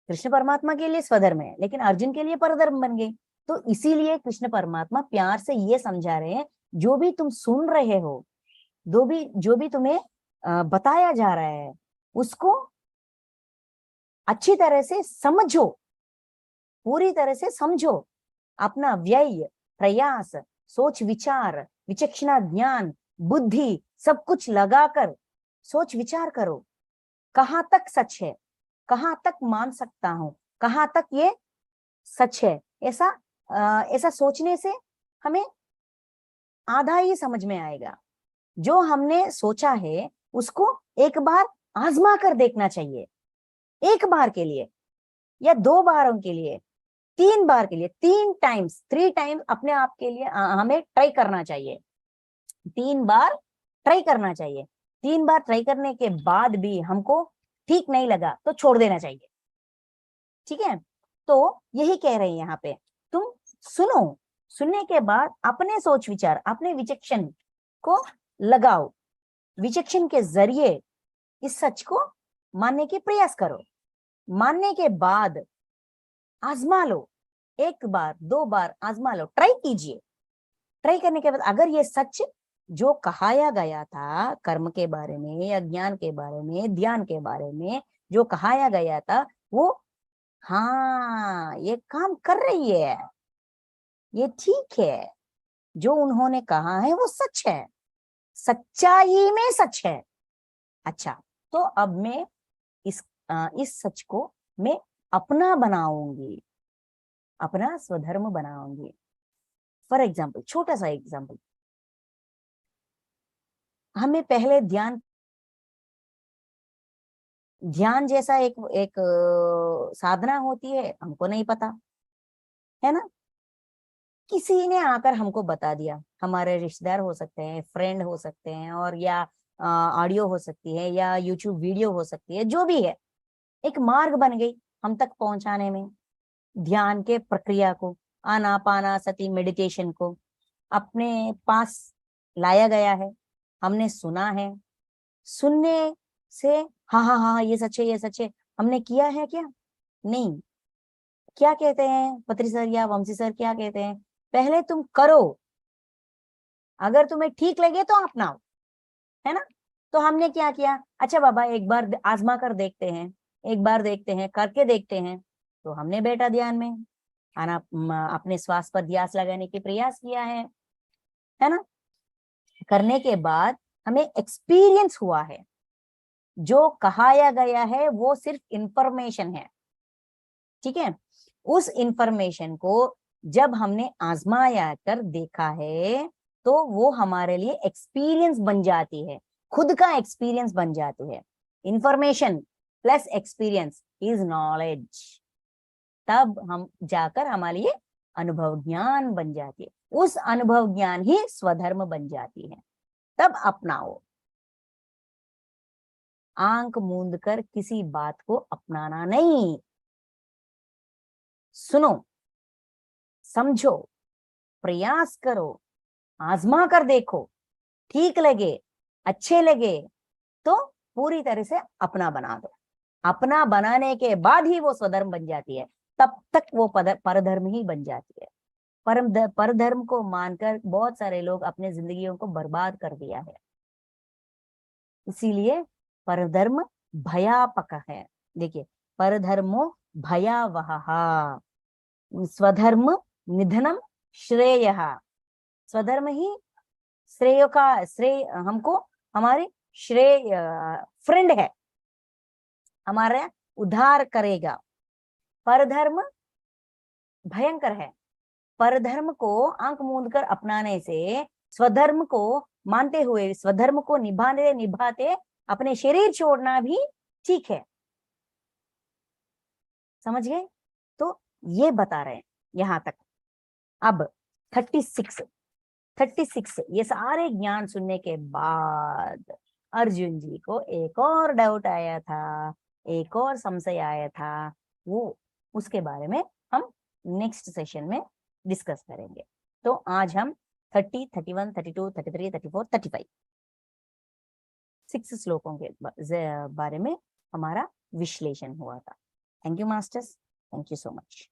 कृष्ण परमात्मा के लिए स्वधर्म है, लेकिन अर्जुन के लिए परधर्म बन गई। तो इसीलिए कृष्ण परमात्मा प्यार से ये समझा रहे हैं, जो भी तुम सुन रहे हो, जो भी तुम्हें बताया जा रहा है, उसको अच्छी तरह से समझो, पूरी तरह से समझो। अपना व्यय, प्रयास, सोच विचार, विचक्षणा, ज्ञान, बुद्धि सब कुछ लगाकर सोच विचार करो, कहाँ तक सच है, कहाँ तक मान सकता हूं, कहाँ तक ये सच है। ऐसा सोचने से हमें आधा ही समझ में आएगा। जो हमने सोचा है उसको एक बार आजमा कर देखना चाहिए, एक बार के लिए या 2 बारों के लिए, 3 बार के लिए, 3 टाइम्स अपने आप के लिए हमें ट्राई करना चाहिए। 3 बार ट्राई करना चाहिए। 3 बार ट्राई करने के बाद भी हमको ठीक नहीं लगा तो छोड़ देना चाहिए। ठीक है, तो यही कह रहे हैं यहाँ पे, तुम सुनो, सुनने के बाद अपने सोच विचार, अपने विचक्षण को लगाओ, विचक्षण के जरिए इस सच को मानने के प्रयास करो। मानने के बाद आजमा लो, 1 बार 2 बार आजमा लो, ट्राई कीजिए। ट्राई करने के बाद अगर ये सच जो कहाया गया था कर्म के बारे में या ज्ञान के बारे में, ध्यान के बारे में जो कहाया गया था, वो हाँ ये काम कर रही है, ये ठीक है, जो उन्होंने कहा है वो सच है, सच्चाई में सच है। अच्छा, तो अब मैं इस सच को मैं अपना बनाऊंगी, अपना स्वधर्म बनाऊंगी। फॉर एग्जाम्पल, छोटा सा एग्जाम्पल, हमें पहले ध्यान जैसा एक साधना होती है, हमको नहीं पता है ना। किसी ने आकर हमको बता दिया, हमारे रिश्तेदार हो सकते हैं, फ्रेंड हो सकते हैं, और या ऑडियो हो सकती है, या यूट्यूब वीडियो हो सकती है, जो भी है, एक मार्ग बन गई हम तक पहुंचाने में। ध्यान के प्रक्रिया को, आनापानासति मेडिटेशन को अपने पास लाया गया है, हमने सुना है, सुनने से हाँ हाँ हाँ ये सच है, ये सच है, हमने किया है क्या? नहीं। क्या कहते हैं पत्री सर या वंशी सर, क्या कहते हैं, पहले तुम करो, अगर तुम्हें ठीक लगे तो अपनाओ, है ना। तो हमने क्या किया, अच्छा बाबा एक बार आजमा कर देखते हैं, एक बार देखते हैं, करके देखते हैं। तो हमने बैठा ध्यान में, अपने श्वास पर ध्यास लगाने की प्रयास किया है ना। करने के बाद हमें एक्सपीरियंस हुआ है, जो कहाया गया है वो सिर्फ इंफॉर्मेशन है। ठीक है, उस इंफॉर्मेशन को जब हमने आजमाया कर देखा है तो वो हमारे लिए एक्सपीरियंस बन जाती है, खुद का एक्सपीरियंस बन जाती है। Information plus experience is knowledge. तब हम जाकर हमारे लिए अनुभव ज्ञान बन जाती है, उस अनुभव ज्ञान ही स्वधर्म बन जाती है। तब अपनाओ, आंख मूंद कर किसी बात को अपनाना नहीं। सुनो, समझो, प्रयास करो, आजमा कर देखो, ठीक लगे, अच्छे लगे तो पूरी तरह से अपना बना दो। अपना बनाने के बाद ही वो स्वधर्म बन जाती है, तब तक वो परधर्म ही बन जाती है। परधर्म को मानकर बहुत सारे लोग अपने जिंदगियों को बर्बाद कर दिया है। इसीलिए परधर्म भयापक है। देखिए, परधर्मो भयावह, स्वधर्म निधनम श्रेयः। स्वधर्म ही श्रेय हमको, हमारे श्रेय फ्रेंड है, हमारा उद्धार करेगा। परधर्म भयंकर है। परधर्म को आंख मूंद कर अपनाने से स्वधर्म को मानते हुए, स्वधर्म को निभाते अपने शरीर छोड़ना भी ठीक है। समझ गए? तो ये बता रहे हैं यहाँ तक। अब 36 ये सारे ज्ञान सुनने के बाद अर्जुन जी को एक और डाउट आया था, एक और संशय आया था, वो उसके बारे में हम नेक्स्ट सेशन में डिस्कस करेंगे। तो आज हम 30, 31, 32, 33, 34, 35 6 श्लोकों के बारे में हमारा विश्लेषण हुआ था। Thank you masters, thank you so much.